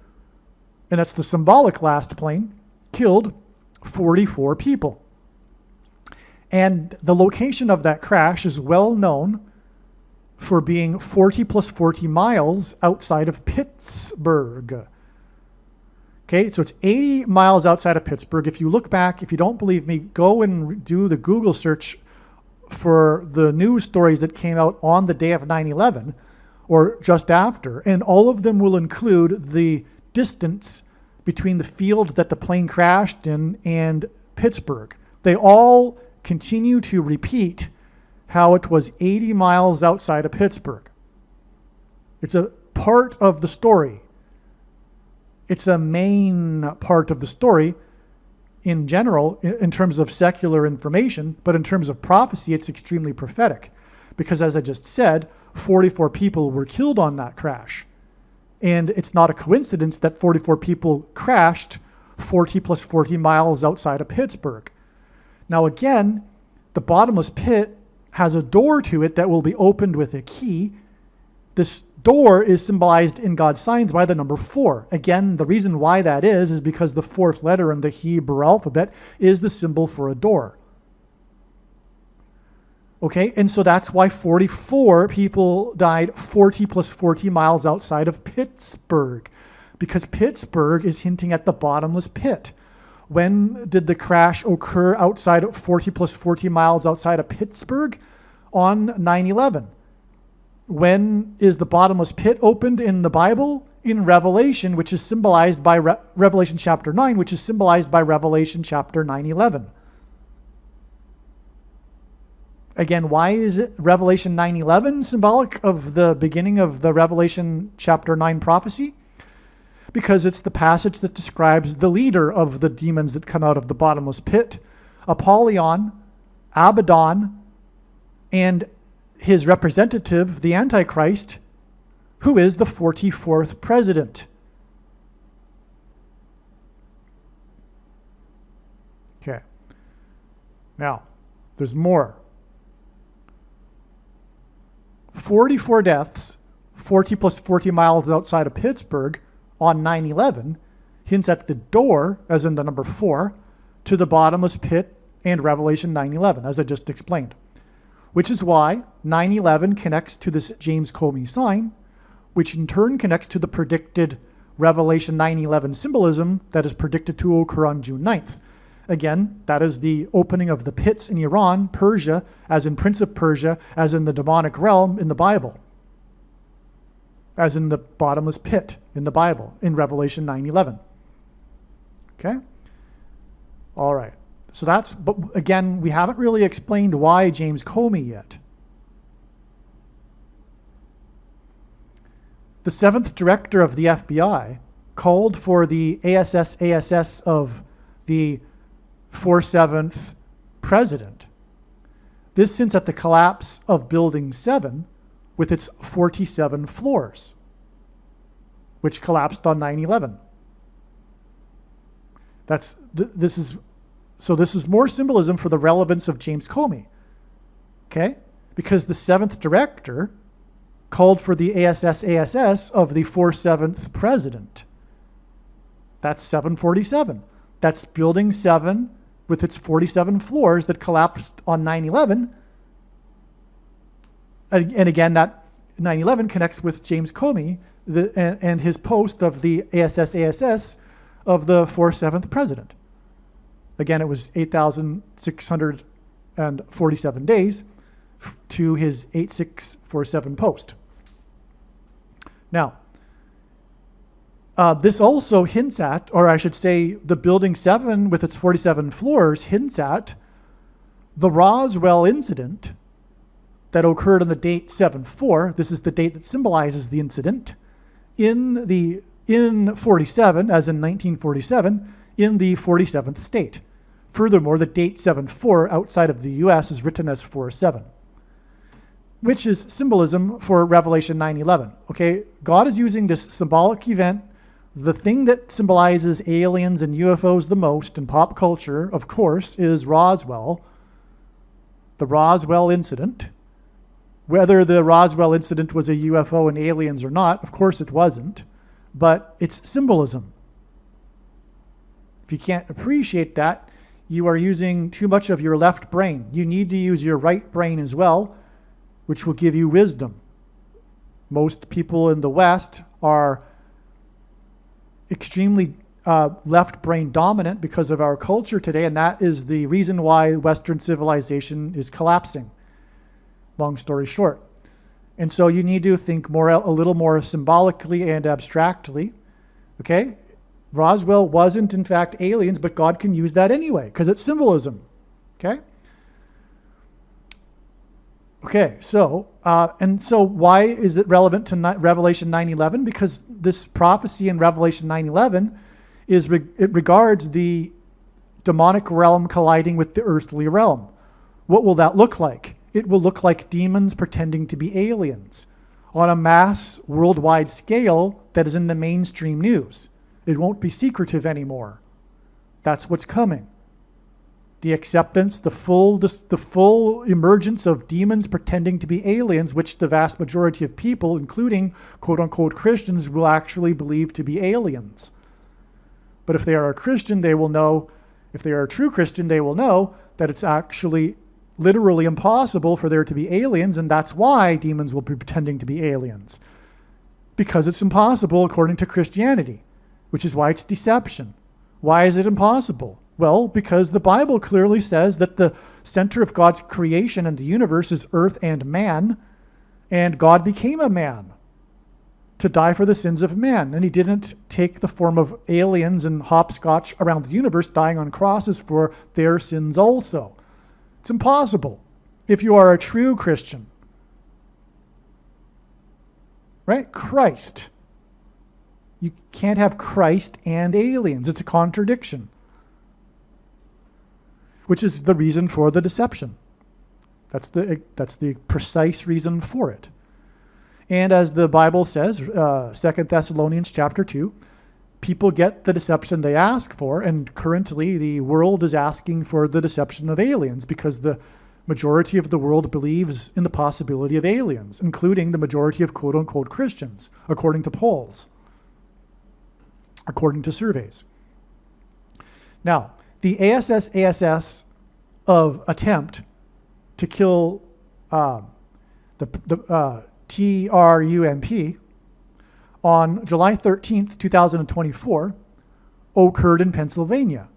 Speaker 1: and that's the symbolic last plane, killed 44 people. And the location of that crash is well known for being 40 plus 40 miles outside of Pittsburgh. Okay, so it's 80 miles outside of Pittsburgh. If you look back, if you don't believe me, go and do the Google search for the news stories that came out on the day of 9/11 or just after, and all of them will include the distance between the field that the plane crashed in and Pittsburgh. They all continue to repeat how it was 80 miles outside of Pittsburgh. It's a part of the story. It's a main part of the story in general, in terms of secular information, but in terms of prophecy, it's extremely prophetic. Because as I just said, 44 people were killed on that crash. And it's not a coincidence that 44 people crashed 40 plus 40 miles outside of Pittsburgh. Now again, the bottomless pit has a door to it that will be opened with a key. This door is symbolized in God's signs by the number 4. Again, the reason why that is because the 4th letter in the Hebrew alphabet is the symbol for a door. Okay, and so that's why 44 people died 40 plus 40 miles outside of Pittsburgh, because Pittsburgh is hinting at the bottomless pit. When did the crash occur outside of 40 plus 40 miles outside of Pittsburgh? On 9/11. When is the bottomless pit opened in the Bible? In Revelation, which is symbolized by Revelation chapter 9, which is symbolized by Revelation chapter 9/11. Again, why is it Revelation 9/11 symbolic of the beginning of the Revelation chapter 9 prophecy? Because it's the passage that describes the leader of the demons that come out of the bottomless pit, Apollyon, Abaddon, and his representative, the Antichrist, who is the 44th president. Okay. Now, there's more. 44 deaths, 40 plus 40 miles outside of Pittsburgh on 9/11 hints at the door, as in the number 4, to the bottomless pit and Revelation 9/11, as I just explained. Which is why 9/11 connects to this James Comey sign, which in turn connects to the predicted Revelation 9/11 symbolism that is predicted to occur on June 9th. Again, that is the opening of the pits in Iran, Persia, as in Prince of Persia, as in the demonic realm in the Bible, as in the bottomless pit in the Bible, in Revelation 9/11. Okay? All right. So that's, but again, we haven't really explained why James Comey yet. The 7th director of the FBI called for the ASS of the 47th president. This hints at the collapse of Building 7 with its 47 floors, which collapsed on 9/11. This is more symbolism for the relevance of James Comey. Okay? Because the 7th director called for the ASS of the 47th president. That's 747. That's Building 7 with its 47 floors that collapsed on 9/11. And again, that 9/11 connects with James Comey and his post of the ASS of the 47th president. Again, it was 8,647 days to his 8647 post. Now, this also hints at, or I should say, the Building 7 with its 47 floors hints at the Roswell incident that occurred on the date 7/4. This is the date that symbolizes the incident in 47, as in 1947, in the 47th state. Furthermore, the date 7/4 outside of the US is written as 4/7, which is symbolism for Revelation 9/11. Okay, God is using this symbolic event. The thing that symbolizes aliens and UFOs the most in pop culture, of course, is Roswell, the Roswell incident. Whether the Roswell incident was a UFO and aliens or not, of course it wasn't, but it's symbolism. If you can't appreciate that, you are using too much of your left brain. You need to use your right brain as well, which will give you wisdom. Most people in the West are extremely left brain dominant because of our culture today, and that is the reason why Western civilization is collapsing. Long story short. And so you need to think a little more symbolically and abstractly. Okay? Roswell wasn't in fact aliens, but God can use that anyway because it's symbolism. Okay? Okay, so why is it relevant to Revelation 9/11? Because this prophecy in Revelation 9/11 it regards the demonic realm colliding with the earthly realm. What will that look like? It will look like demons pretending to be aliens on a mass worldwide scale that is in the mainstream news. It won't be secretive anymore. That's what's coming. The acceptance, the full emergence of demons pretending to be aliens, which the vast majority of people, including quote-unquote Christians, will actually believe to be aliens. But if they are a Christian, they will know, if they are a true Christian, they will know that it's actually literally impossible for there to be aliens, and that's why demons will be pretending to be aliens. Because it's impossible according to Christianity, which is why it's deception. Why is it impossible? Well, because the Bible clearly says that the center of God's creation and the universe is earth and man, and God became a man to die for the sins of man. And he didn't take the form of aliens and hopscotch around the universe, dying on crosses for their sins also. It's impossible if you are a true Christian. Right? Christ. You can't have Christ and aliens. It's a contradiction. Which is the reason for the deception. That's the precise reason for it. And as the Bible says, 2 Thessalonians chapter 2, people get the deception they ask for, and currently the world is asking for the deception of aliens because the Majority of the world believes in the possibility of aliens, including the majority of quote-unquote Christians, according to polls, according to surveys. Now, the ASS of attempt to kill the TRUMP on July 13th, 2024, occurred in Pennsylvania,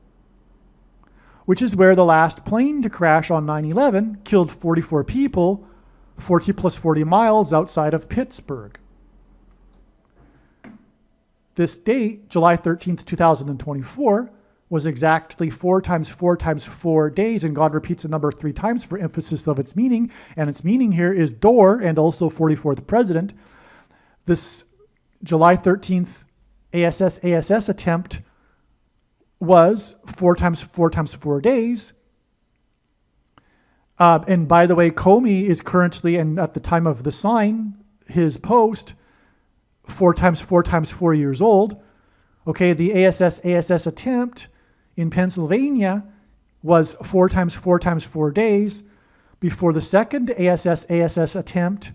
Speaker 1: which is where the last plane to crash on 9/11 killed 44 people, 40 plus 40 miles outside of Pittsburgh. This date, July 13th, 2024, was exactly 4 times 4 times 4 days, and God repeats the number 3 times for emphasis of its meaning, and its meaning here is door and also 44th president. This July 13th ASS attempt was 4 times 4 times 4 days. And by the way, Comey is currently, and at the time of the sign, his post, 4 times 4 times 4 years old. Okay, the ASS attempt in Pennsylvania was 4 times 4 times 4 days before the second ASS attempt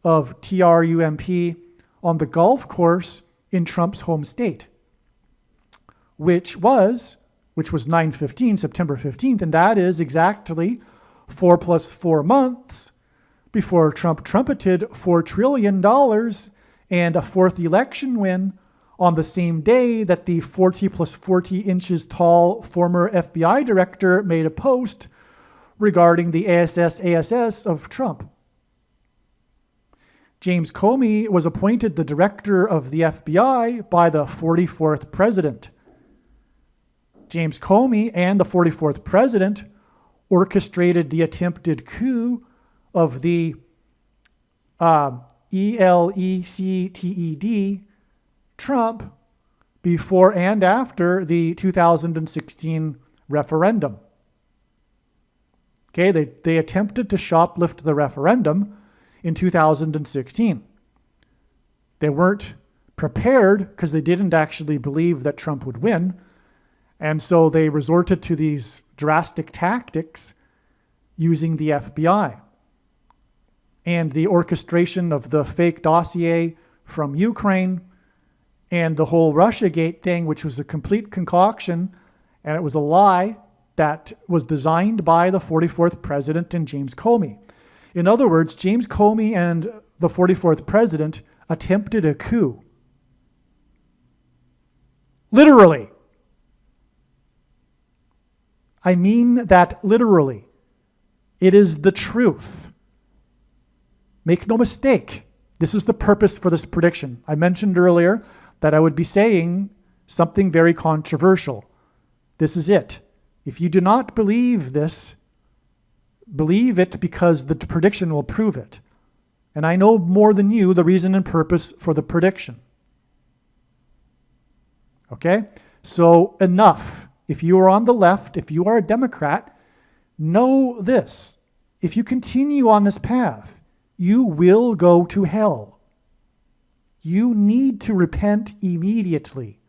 Speaker 1: of TRUMP on the golf course in Trump's home state, which was 9/15, September 15th, and that is exactly 4 plus 4 months before Trump trumpeted $4 trillion and a fourth election win on the same day that the 40 plus 40 inches tall former FBI director made a post regarding the ASS of Trump. James Comey was appointed the director of the FBI by the 44th president. James Comey and the 44th president orchestrated the attempted coup of the ELECTED Trump before and after the 2016 referendum. Okay, they attempted to shoplift the referendum in 2016. They weren't prepared because they didn't actually believe that Trump would win. And so they resorted to these drastic tactics using the FBI and the orchestration of the fake dossier from Ukraine and the whole Russiagate thing, which was a complete concoction, and it was a lie that was designed by the 44th president and James Comey. In other words, James Comey and the 44th president attempted a coup. Literally. I mean that literally. It is the truth. Make no mistake. This is the purpose for this prediction. I mentioned earlier that I would be saying something very controversial. This is it. If you do not believe this, believe it because the prediction will prove it. And I know more than you the reason and purpose for the prediction. Okay? So enough. If you are on the left, if you are a Democrat, know this. If you continue on this path, you will go to hell. You need to repent immediately.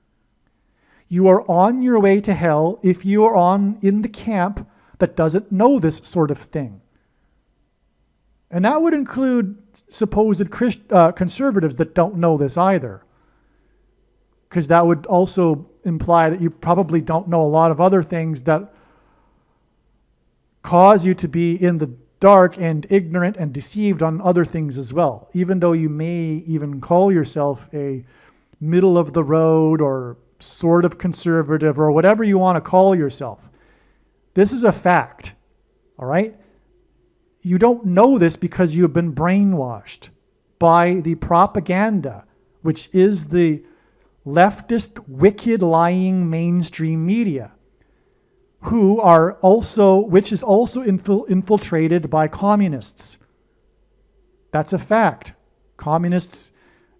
Speaker 1: You are on your way to hell if you are in the camp that doesn't know this sort of thing. And that would include supposed conservatives that don't know this either. Because that would also imply that you probably don't know a lot of other things that cause you to be in the dark and ignorant and deceived on other things as well, even though you may even call yourself a middle of the road or sort of conservative or whatever you want to call yourself. This is a fact, all right? You don't know this because you have been brainwashed by the propaganda, which is the leftist, wicked, lying mainstream media, which is also infiltrated by communists. That's a fact. Communists,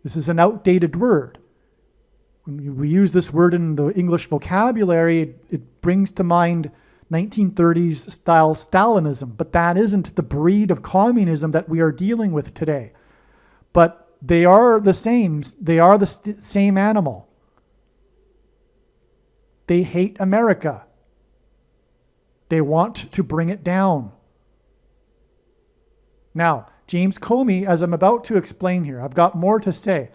Speaker 1: this is an outdated word. When we use this word in the English vocabulary, it brings to mind 1930s style Stalinism, but that isn't the breed of communism that we are dealing with today. But they are the same. They are the same animal. They hate America. They want to bring it down. Now, James Comey, as I'm about to explain here, I've got more to say,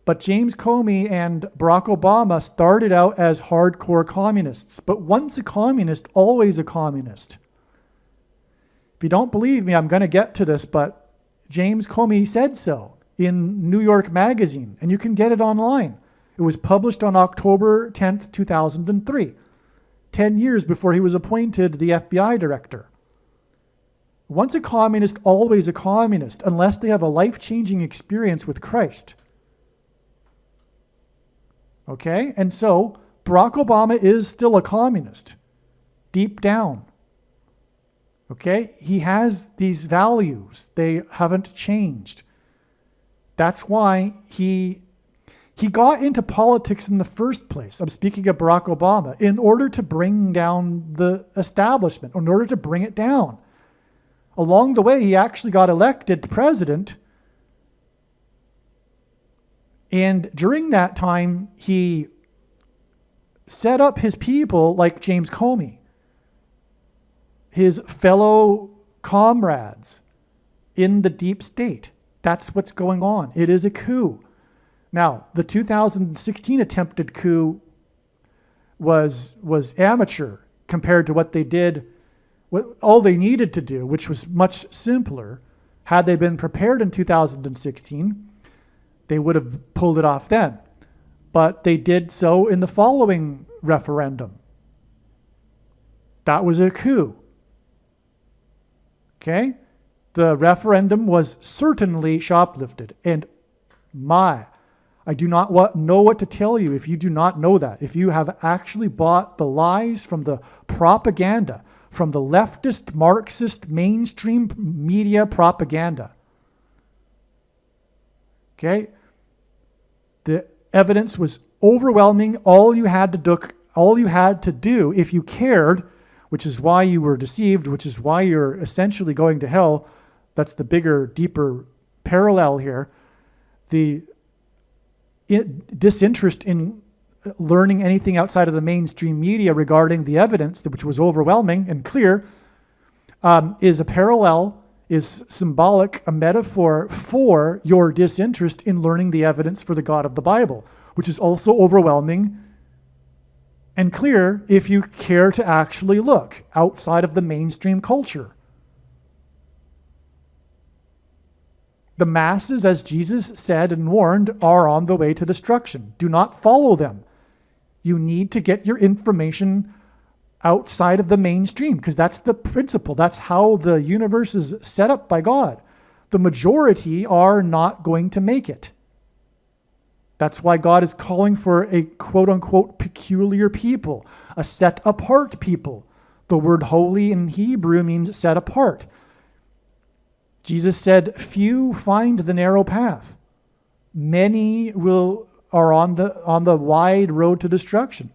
Speaker 1: but James Comey and Barack Obama started out as hardcore communists. But once a communist, always a communist. If you don't believe me, I'm going to get to this, but James Comey said so in New York Magazine, and you can get it online. It was published on October 10th, 2003, 10 years before he was appointed the FBI director. Once a communist, always a communist, unless they have a life-changing experience with Christ. Okay? And so, Barack Obama is still a communist, deep down. Okay? He has these values. They haven't changed. That's why he got into politics in the first place. I'm speaking of Barack Obama, in order to bring down the establishment, in order to bring it down. Along the way, he actually got elected president. And during that time, he set up his people like James Comey, his fellow comrades in the deep state. That's what's going on. It is a coup. Now, the 2016 attempted coup was amateur compared to what they did, all they needed to do, which was much simpler. Had they been prepared in 2016, they would have pulled it off then. But they did so in the following referendum. That was a coup. Okay? The referendum was certainly shoplifted. And I do not know what to tell you if you do not know that. If you have actually bought the lies from the propaganda, from the leftist, Marxist, mainstream media propaganda. Okay? The evidence was overwhelming. All you had to do, if you cared, which is why you were deceived, which is why you're essentially going to hell. That's the bigger, deeper parallel here. The disinterest in learning anything outside of the mainstream media regarding the evidence, which was overwhelming and clear, is a parallel, is symbolic, a metaphor for your disinterest in learning the evidence for the God of the Bible, which is also overwhelming and clear if you care to actually look outside of the mainstream culture. The masses, as Jesus said and warned, are on the way to destruction. Do not follow them. You need to get your information outside of the mainstream, because that's the principle. That's how the universe is set up by God. The majority are not going to make it. That's why God is calling for a quote-unquote peculiar people, a set-apart people. The word holy in Hebrew means set apart. Jesus said, few find the narrow path. Many are on the wide road to destruction.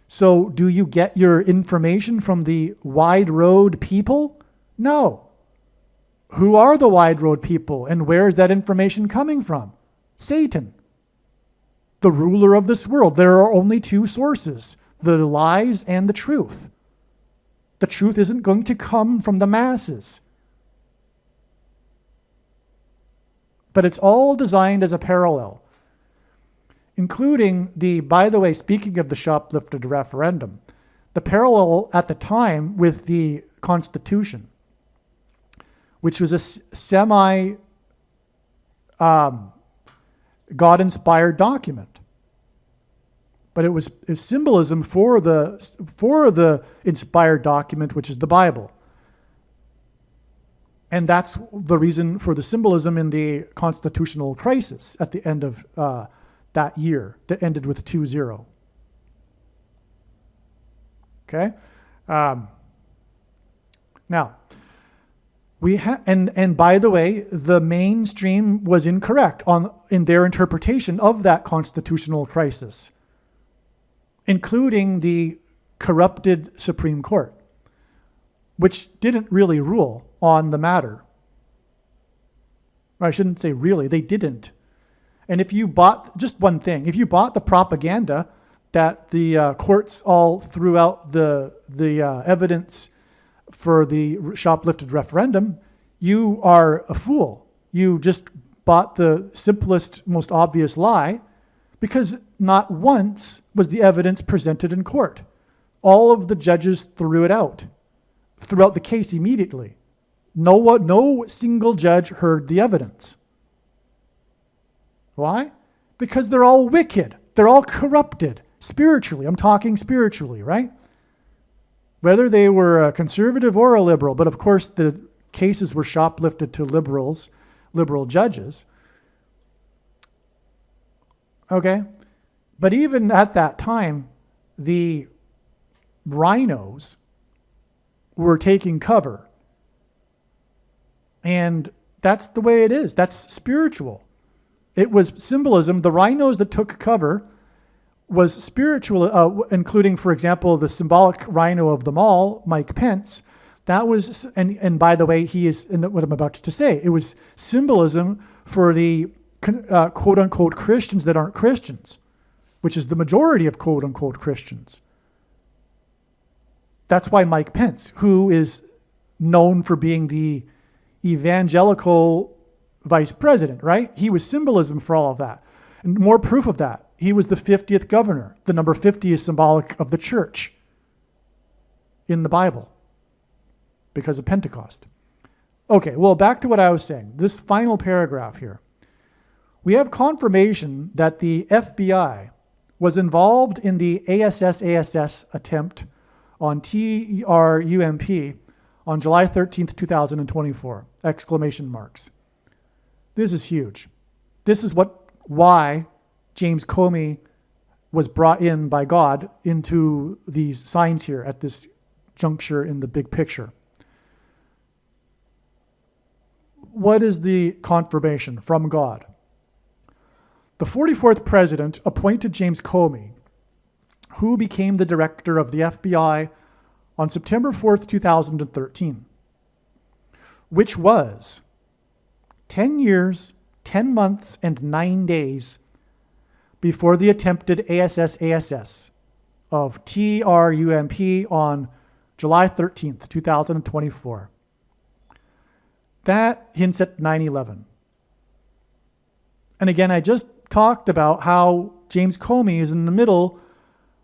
Speaker 1: So do you get your information from the wide road people? No. Who are the wide road people, and where is that information coming from? Satan, the ruler of this world. There are only two sources, the lies and the truth. The truth isn't going to come from the masses. But it's all designed as a parallel, including by the way, speaking of the shoplifted referendum, the parallel at the time with the Constitution, which was a God-inspired document. But it was a symbolism for the inspired document, which is the Bible. And that's the reason for the symbolism in the constitutional crisis at the end of that year that ended with 2-0. Okay? Now, and by the way, the mainstream was incorrect in their interpretation of that constitutional crisis, including the corrupted Supreme Court, which didn't really rule on the matter. Or I shouldn't say really, they didn't. And if you bought, just one thing, if you bought the propaganda that the courts all threw out the evidence for the shoplifted referendum, you are a fool. You just bought the simplest, most obvious lie, because not once was the evidence presented in court. All of the judges threw it out throughout the case immediately. No single judge heard the evidence. Why? Because they're all wicked. They're all corrupted spiritually. I'm talking spiritually, right? Whether they were a conservative or a liberal, but of course the cases were shoplifted to liberal judges. Okay? But even at that time, the rhinos were taking cover. And that's the way it is. That's spiritual. It was symbolism. The rhinos that took cover was spiritual, including, for example, the symbolic rhino of them all, Mike Pence. That was, and by the way, he is, in what I'm about to say, it was symbolism for the quote unquote Christians that aren't Christians, which is the majority of quote unquote Christians. That's why Mike Pence, who is known for being the evangelical vice president, right? He was symbolism for all of that. And more proof of that, he was the 50th governor. The number 50 is symbolic of the church in the Bible because of Pentecost. Okay, well, back to what I was saying. This final paragraph here. We have confirmation that the FBI was involved in the ASS attempt on TRUMP on July 13th, 2024, exclamation marks. This is huge. This is why James Comey was brought in by God into these signs here at this juncture in the big picture. What is the confirmation from God? The 44th president appointed James Comey, who became the director of the FBI on September 4th, 2013, which was 10 years, 10 months, and 9 days before the attempted ASS of TRUMP on July 13th, 2024. That hints at 9/11. And again, I just talked about how James Comey is in the middle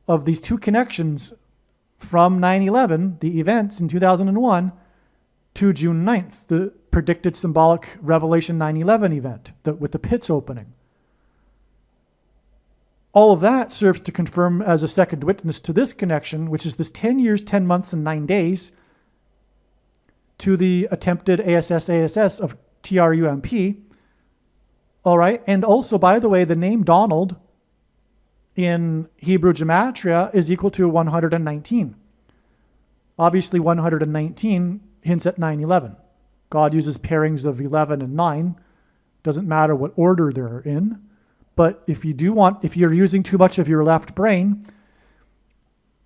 Speaker 1: of these two connections from 9/11, the events in 2001, to June 9th, the predicted symbolic Revelation 9/11 event with the pits opening. All of that serves to confirm as a second witness to this connection, which is this 10 years, 10 months, and 9 days to the attempted ASS of TRUMP. All right. And also, by the way, the name Donald in Hebrew gematria is equal to 119. Obviously, 119 hints at 9/11. God uses pairings of 11 and 9. Doesn't matter what order they're in. But if you're using too much of your left brain,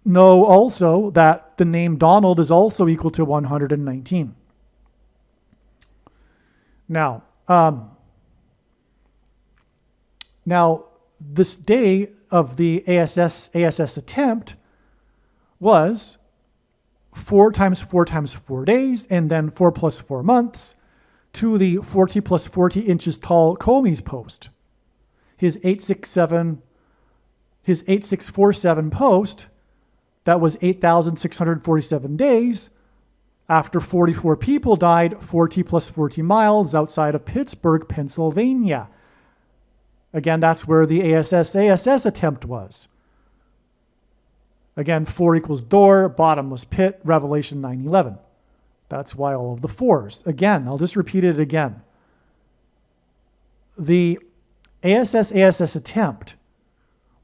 Speaker 1: know also that the name Donald is also equal to 119. Now, this day of the ASS attempt was 4 times 4 times 4 days, and then 4 plus 4 months to the 40 plus 40 inches tall Comey's post. His 8647 post, that was 8,647 days after 44 people died 40 plus 40 miles outside of Pittsburgh, Pennsylvania. Again, that's where the ASS attempt was. Again, 4 equals door, bottomless pit, Revelation 9/11. That's why all of the 4s. Again, I'll just repeat it again. The ASS attempt,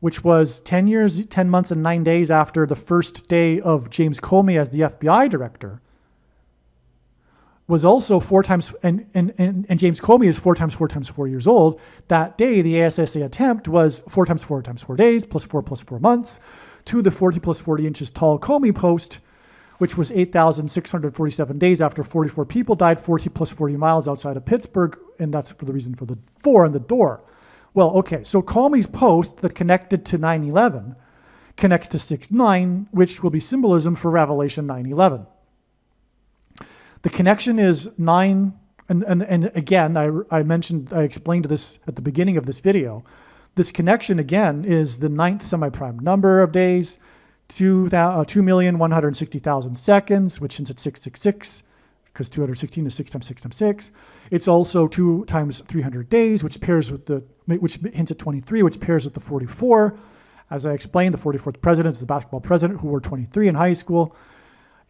Speaker 1: which was 10 years, 10 months, and 9 days after the first day of James Comey as the FBI director, was also 4 times, and James Comey is 4 times 4 times 4 years old. That day, the ASS attempt was 4 times 4 times 4 days, plus 4 months, to the 40 plus 40 inches tall Comey post, which was 8,647 days after 44 people died 40 plus 40 miles outside of Pittsburgh, and that's for the reason for the 4 on the door. Well, okay, so Comey's post that connected to 9/11 connects to 6/9, which will be symbolism for Revelation 9/11. The connection is 9, and again, I explained this at the beginning of this video. This connection, again, is the 9th semi-prime number of days, 2,160,000 seconds, which hints at 666, because 216 is 6 times 6 times 6. It's also 2 times 300 days, which hints at 23, which pairs with the 44. As I explained, the 44th president is the basketball president who wore 23 in high school.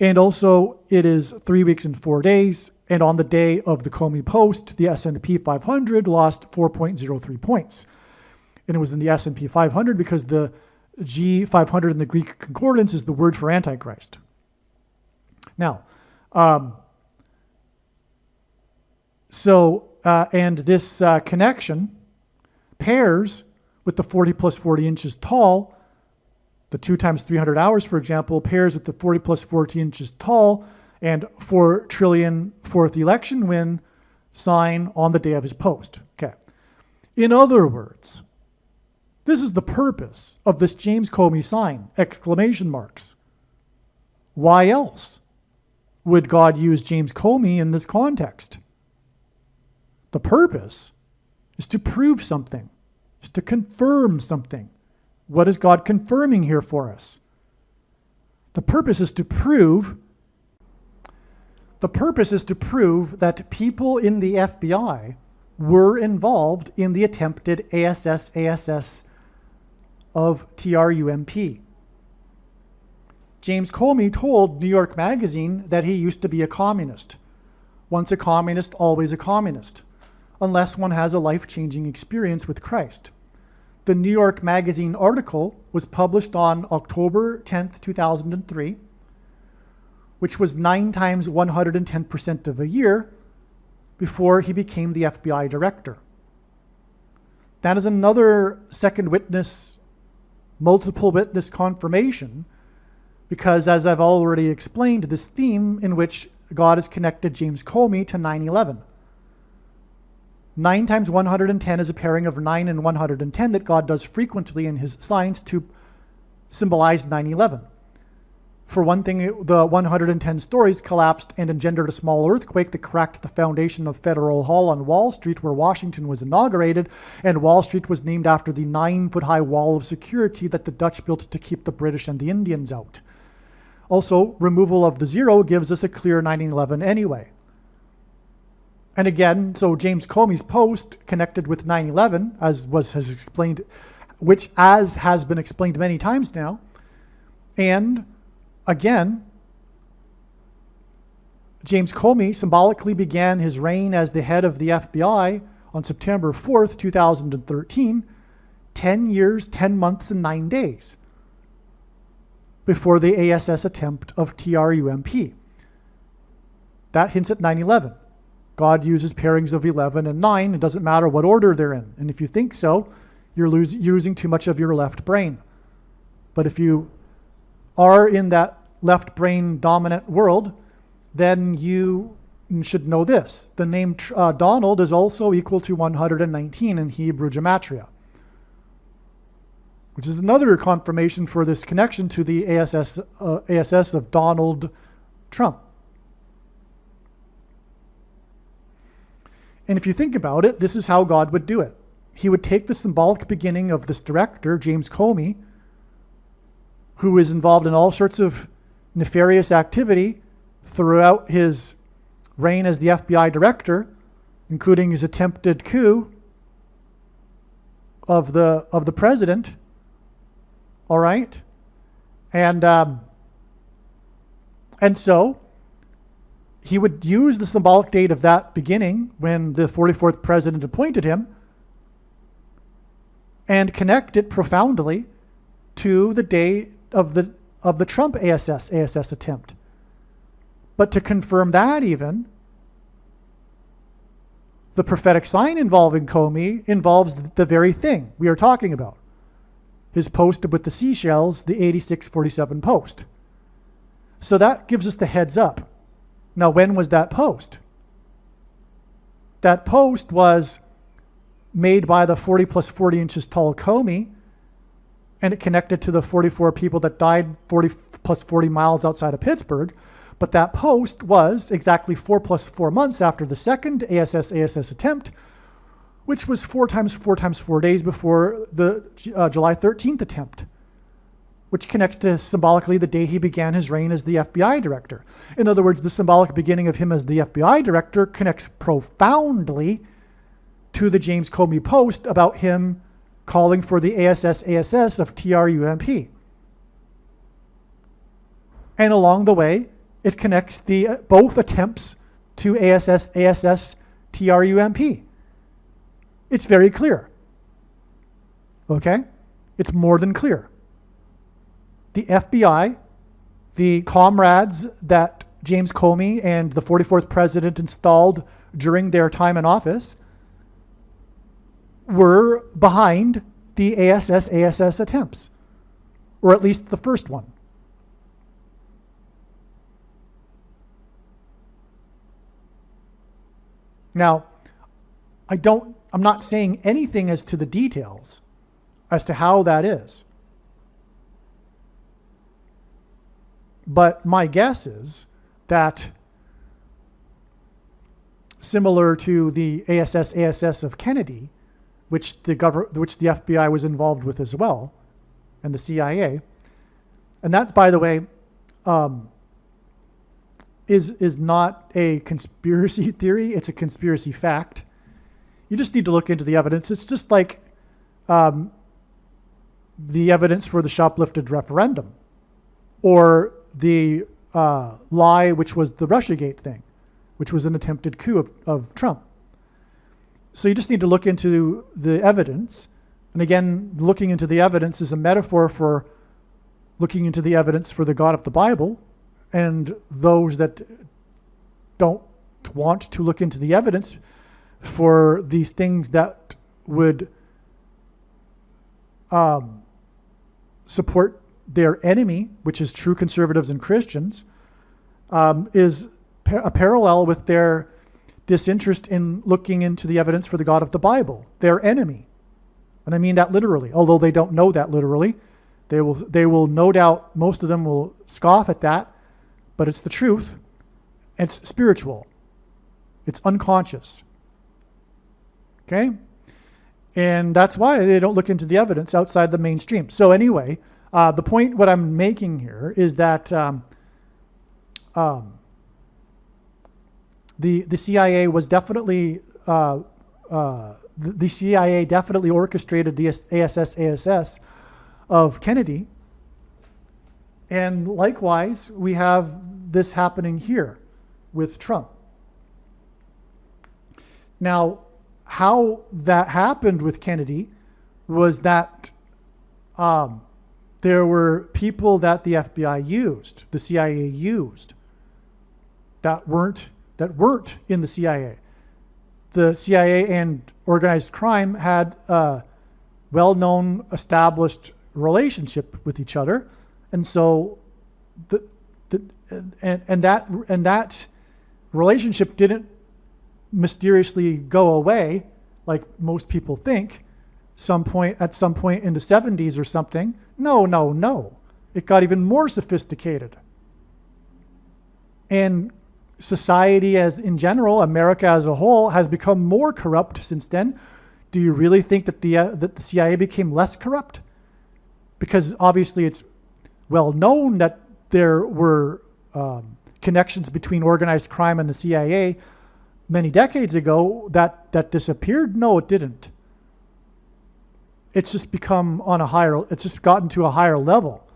Speaker 1: And also, it is 3 weeks and 4 days. And on the day of the Comey post, the S&P 500 lost 4.03 points. And it was in the S&P 500 because the G500 in the Greek concordance is the word for Antichrist. Now, and this connection pairs with the 40 plus 40 inches tall. The 2 times 300 hours, for example, pairs with the 40 plus 40 inches tall and 4 trillion fourth election win sign on the day of his post. Okay. In other words, this is the purpose of this James Comey sign, exclamation marks. Why else would God use James Comey in this context? The purpose is to prove something, is to confirm something. What is God confirming here for us? The purpose is to prove that people in the FBI were involved in the attempted ASS of TRUMP. James Comey told New York Magazine that he used to be a communist. Once a communist, always a communist, unless one has a life-changing experience with Christ. The New York Magazine article was published on October 10th, 2003, which was 9 times 110% of a year before he became the FBI director. That is another second witness, multiple witness confirmation, because as I've already explained, this theme in which God has connected James Comey to 9/11. 9 times 110 is a pairing of 9 and 110 that God does frequently in his signs to symbolize 9/11. For one thing, the 110 stories collapsed and engendered a small earthquake that cracked the foundation of Federal Hall on Wall Street, where Washington was inaugurated, and Wall Street was named after the 9-foot-high wall of security that the Dutch built to keep the British and the Indians out. Also, removal of the zero gives us a clear 9/11 anyway. And again, so James Comey's post connected with 9/11, as has been explained many times now, and again, James Comey symbolically began his reign as the head of the FBI on September 4th, 2013, 10 years, 10 months, and 9 days before the ASS attempt of TRUMP. That hints at 9/11. God uses pairings of 11 and 9. It doesn't matter what order they're in. And if you think so, you're using too much of your left brain. But if you are in that left brain dominant world, then you should know this. The name Donald is also equal to 119 in Hebrew gematria, which is another confirmation for this connection to the ASS of Donald Trump. And if you think about it, this is how God would do it. He would take the symbolic beginning of this director, James Comey, who is involved in all sorts of nefarious activity throughout his reign as the FBI director, including his attempted coup of the president. All right, and so he would use the symbolic date of that beginning when the 44th president appointed him and connect it profoundly to the day of the Trump ASS attempt. But to confirm that even, the prophetic sign involving Comey involves the very thing we are talking about. His post with the seashells, the 8647 post. So that gives us the heads up. Now, when was that post? That post was made by the 40 plus 40 inches tall Comey, and it connected to the 44 people that died 40 plus 40 miles outside of Pittsburgh, But that post was exactly 4 plus 4 months after the second ASS attempt, which was 4 times 4 times 4 days before the July 13th attempt, which connects to symbolically the day he began his reign as the FBI director. In other words, the symbolic beginning of him as the FBI director connects profoundly to the James Comey post about him calling for the ASS of TRUMP. And along the way, it connects both attempts to ASS TRUMP. It's very clear. Okay? It's more than clear. The FBI, the comrades that James Comey and the 44th president installed during their time in office, were behind the ASS attempts, or at least the first one. Now, I'm not saying anything as to the details as to how that is. But my guess is that similar to the ASS of Kennedy, which the FBI was involved with as well, and the CIA, and that, by the way, is not a conspiracy theory. It's a conspiracy fact. You just need to look into the evidence. It's just like the evidence for the shoplifted referendum, or the lie, which was the Russiagate thing, which was an attempted coup of Trump. So you just need to look into the evidence. And again, looking into the evidence is a metaphor for looking into the evidence for the God of the Bible. And those that don't want to look into the evidence for these things that would support their enemy, which is true conservatives and Christians, is a parallel with their disinterest in looking into the evidence for the God of the Bible, their enemy. And I mean that literally, although they don't know that literally. They will no doubt, most of them will scoff at that, but it's the truth. It's spiritual. It's unconscious. Okay? And that's why they don't look into the evidence outside the mainstream. So anyway, the point what I'm making here is that the CIA was definitely the CIA definitely orchestrated the ASS of Kennedy, and likewise we have this happening here with Trump. Now, how that happened with Kennedy was that there were people that the FBI used, the CIA used, that weren't in the CIA. The CIA and organized crime had a well-known, established relationship with each other, and so that relationship didn't mysteriously go away like most people think. At some point in the 70s or something. No. It got even more sophisticated. And society as in general, America as a whole, has become more corrupt since then. Do you really think that the CIA became less corrupt? Because obviously it's well known that there were connections between organized crime and the CIA many decades ago that disappeared. No, it didn't. It's just it's just gotten to a higher level.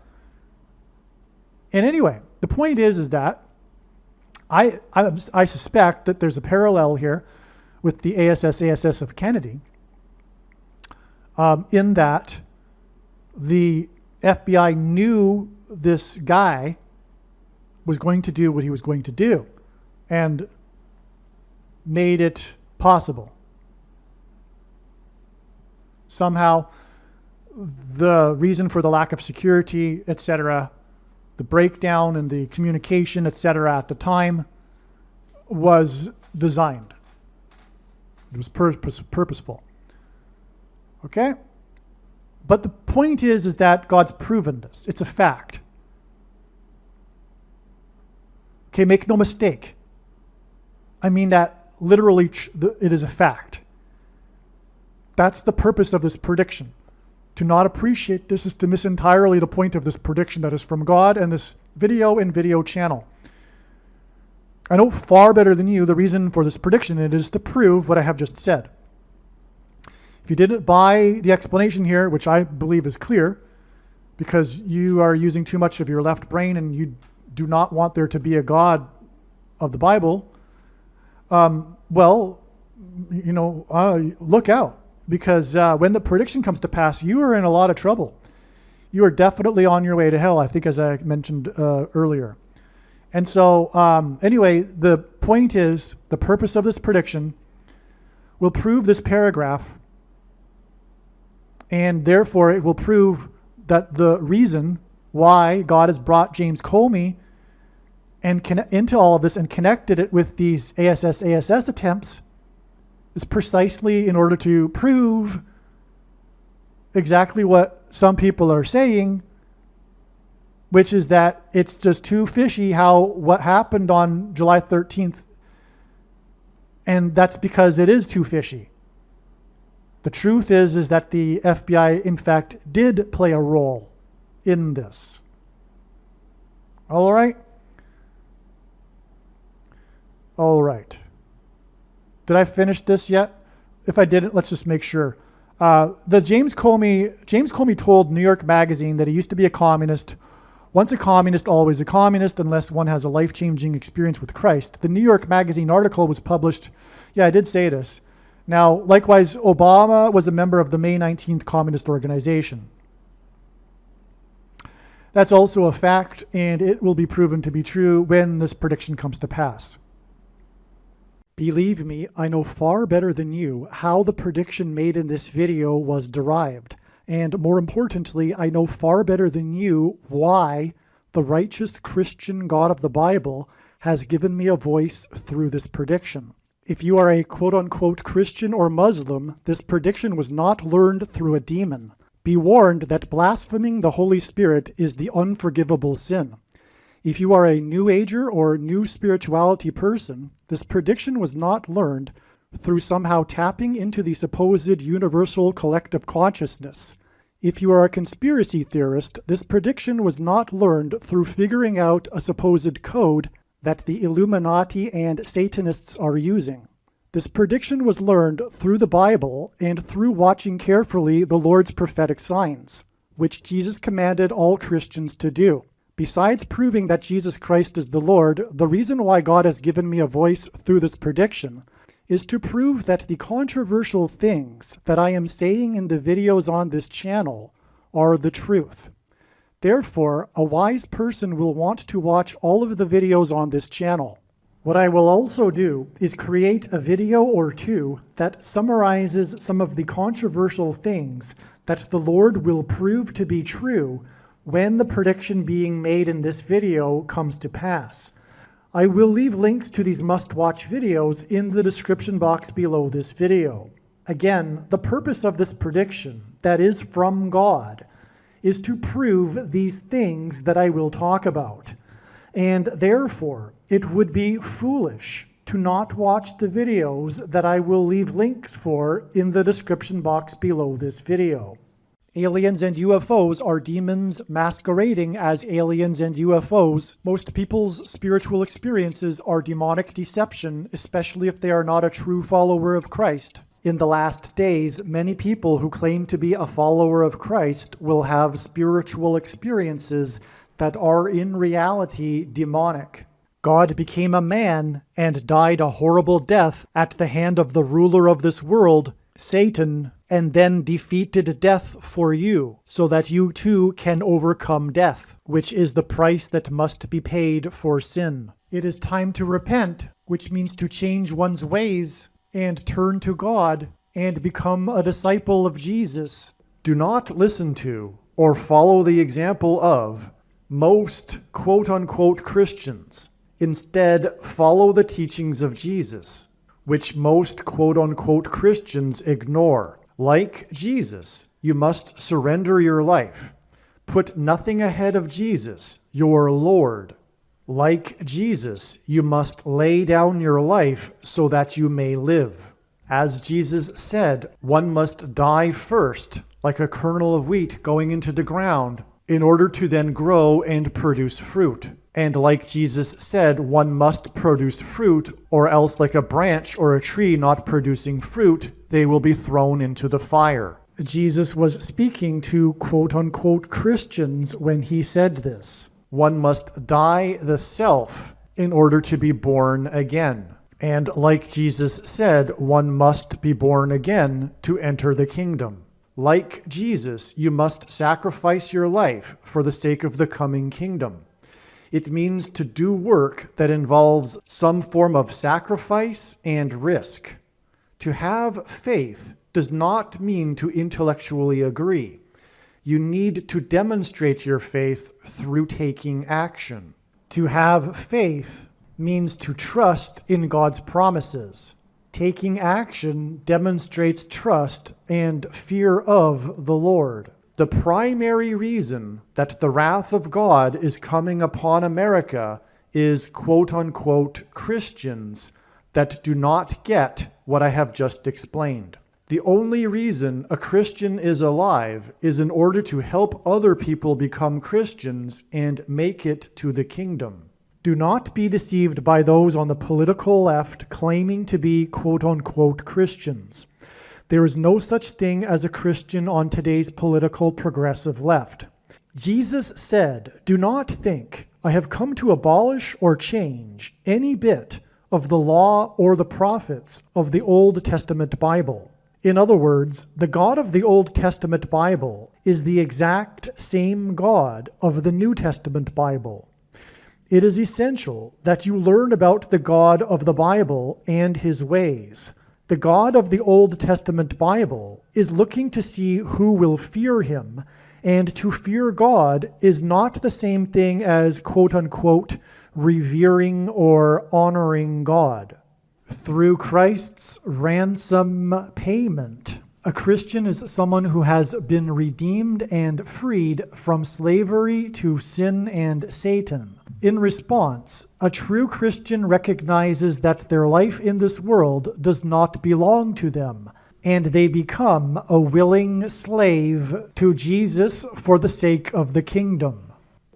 Speaker 1: And anyway, the point is that I suspect that there's a parallel here with the ASS of Kennedy, in that the FBI knew this guy was going to do what he was going to do and made it possible. Somehow, the reason for the lack of security, etc., the breakdown in the communication, etc., at the time was designed. It was purposeful. Okay? But the point is that God's proven this. It's a fact. Okay, make no mistake. I mean that literally, it is a fact. That's the purpose of this prediction. To not appreciate this is to miss entirely the point of this prediction that is from God and this video and video channel. I know far better than you the reason for this prediction. It is to prove what I have just said. If you didn't buy the explanation here, which I believe is clear, because you are using too much of your left brain and you do not want there to be a God of the Bible, look out. Because when the prediction comes to pass, you are in a lot of trouble. You are definitely on your way to hell, I think, as I mentioned earlier. And so, anyway, the point is, the purpose of this prediction will prove this paragraph, and therefore it will prove that the reason why God has brought James Comey and into all of this and connected it with these ASS attempts is precisely in order to prove exactly what some people are saying, which is that it's just too fishy what happened on July 13th. And that's because it is too fishy. The truth is that the FBI, in fact, did play a role in this. All right? All right. Did I finish this yet? If I didn't, let's just make sure. James Comey told New York Magazine that he used to be a communist. Once a communist, always a communist, unless one has a life-changing experience with Christ. The New York Magazine article was published. Yeah, I did say this. Now, likewise, Obama was a member of the May 19th Communist Organization. That's also a fact, and it will be proven to be true when this prediction comes to pass. Believe me, I know far better than you how the prediction made in this video was derived. And more importantly, I know far better than you why the righteous Christian God of the Bible has given me a voice through this prediction. If you are a quote-unquote Christian or Muslim, this prediction was not learned through a demon. Be warned that blaspheming the Holy Spirit is the unforgivable sin. If you are a New Ager or New Spirituality person, this prediction was not learned through somehow tapping into the supposed universal collective consciousness. If you are a conspiracy theorist, this prediction was not learned through figuring out a supposed code that the Illuminati and Satanists are using. This prediction was learned through the Bible and through watching carefully the Lord's prophetic signs, which Jesus commanded all Christians to do. Besides proving that Jesus Christ is the Lord, the reason why God has given me a voice through this prediction is to prove that the controversial things that I am saying in the videos on this channel are the truth. Therefore, a wise person will want to watch all of the videos on this channel. What I will also do is create a video or two that summarizes some of the controversial things that the Lord will prove to be true when the prediction being made in this video comes to pass. I will leave links to these must-watch videos in the description box below this video. Again, the purpose of this prediction, that is from God, is to prove these things that I will talk about. And therefore, it would be foolish to not watch the videos that I will leave links for in the description box below this video. Aliens and UFOs are demons masquerading as aliens and UFOs. Most people's spiritual experiences are demonic deception, especially if they are not a true follower of Christ. In the last days, many people who claim to be a follower of Christ will have spiritual experiences that are in reality demonic. God became a man and died a horrible death at the hand of the ruler of this world, Satan, and then defeated death for you, so that you too can overcome death, which is the price that must be paid for sin. It is time to repent, which means to change one's ways and turn to God and become a disciple of Jesus. Do not listen to or follow the example of most quote-unquote Christians. Instead, follow the teachings of Jesus, which most quote-unquote Christians ignore. Like Jesus, you must surrender your life. Put nothing ahead of Jesus, your Lord. Like Jesus, you must lay down your life so that you may live. As Jesus said, one must die first, like a kernel of wheat going into the ground, in order to then grow and produce fruit. And like Jesus said, one must produce fruit, or else like a branch or a tree not producing fruit, they will be thrown into the fire. Jesus was speaking to quote-unquote Christians when he said this. One must die the self in order to be born again. And like Jesus said, one must be born again to enter the kingdom. Like Jesus, you must sacrifice your life for the sake of the coming kingdom. It means to do work that involves some form of sacrifice and risk. To have faith does not mean to intellectually agree. You need to demonstrate your faith through taking action. To have faith means to trust in God's promises. Taking action demonstrates trust and fear of the Lord. The primary reason that the wrath of God is coming upon America is quote-unquote Christians that do not get what I have just explained. The only reason a Christian is alive is in order to help other people become Christians and make it to the kingdom. Do not be deceived by those on the political left claiming to be quote-unquote Christians. There is no such thing as a Christian on today's political progressive left. Jesus said, "Do not think I have come to abolish or change any bit of the law or the prophets of the Old Testament Bible." In other words, the God of the Old Testament Bible is the exact same God of the New Testament Bible. It is essential that you learn about the God of the Bible and his ways. The God of the Old Testament Bible is looking to see who will fear him, and to fear God is not the same thing as quote-unquote revering or honoring God. Through Christ's ransom payment, a Christian is someone who has been redeemed and freed from slavery to sin and Satan. In response, a true Christian recognizes that their life in this world does not belong to them, and they become a willing slave to Jesus for the sake of the kingdom.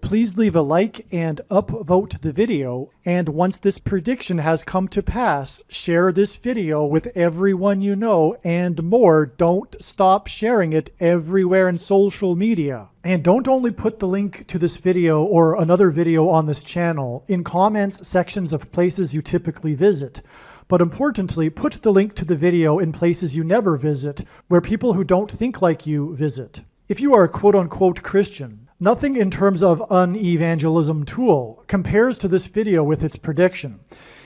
Speaker 1: Please leave a like and upvote the video, and once this prediction has come to pass, share this video with everyone you know, and more, don't stop sharing it everywhere in social media. And don't only put the link to this video or another video on this channel in comments sections of places you typically visit, but importantly, put the link to the video in places you never visit, where people who don't think like you visit. If you are a quote-unquote Christian, nothing in terms of an evangelism tool compares to this video with its prediction.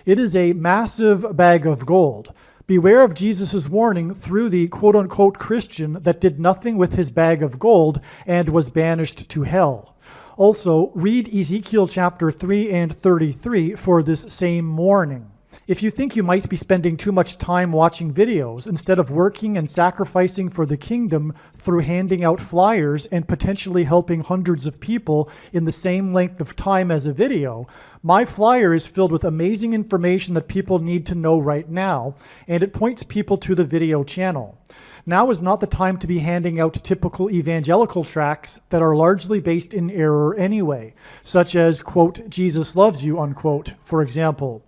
Speaker 1: It is a massive bag of gold. Beware of Jesus' warning through the quote-unquote Christian that did nothing with his bag of gold and was banished to hell. Also, read Ezekiel chapter 3 and 33 for this same warning. If you think you might be spending too much time watching videos instead of working and sacrificing for the kingdom through handing out flyers and potentially helping hundreds of people in the same length of time as a video, my flyer is filled with amazing information that people need to know right now, and it points people to the video channel. Now is not the time to be handing out typical evangelical tracts that are largely based in error anyway, such as, quote, Jesus loves you, unquote, for example.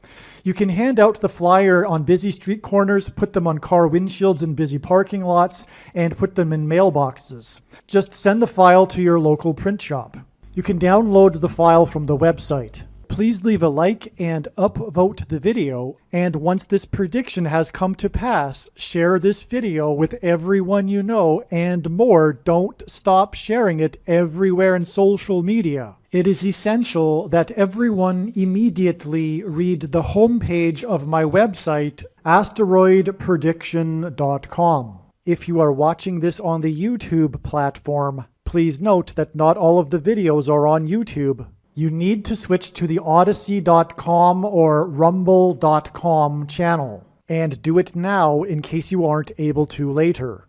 Speaker 1: You can hand out the flyer on busy street corners, put them on car windshields in busy parking lots, and put them in mailboxes. Just send the file to your local print shop. You can download the file from the website. Please leave a like and upvote the video, and once this prediction has come to pass, share this video with everyone you know, and more, don't stop sharing it everywhere in social media. It is essential that everyone immediately read the homepage of my website, asteroidprediction.com. If you are watching this on the YouTube platform, please note that not all of the videos are on YouTube. You need to switch to the Odyssey.com or Rumble.com channel, and do it now in case you aren't able to later.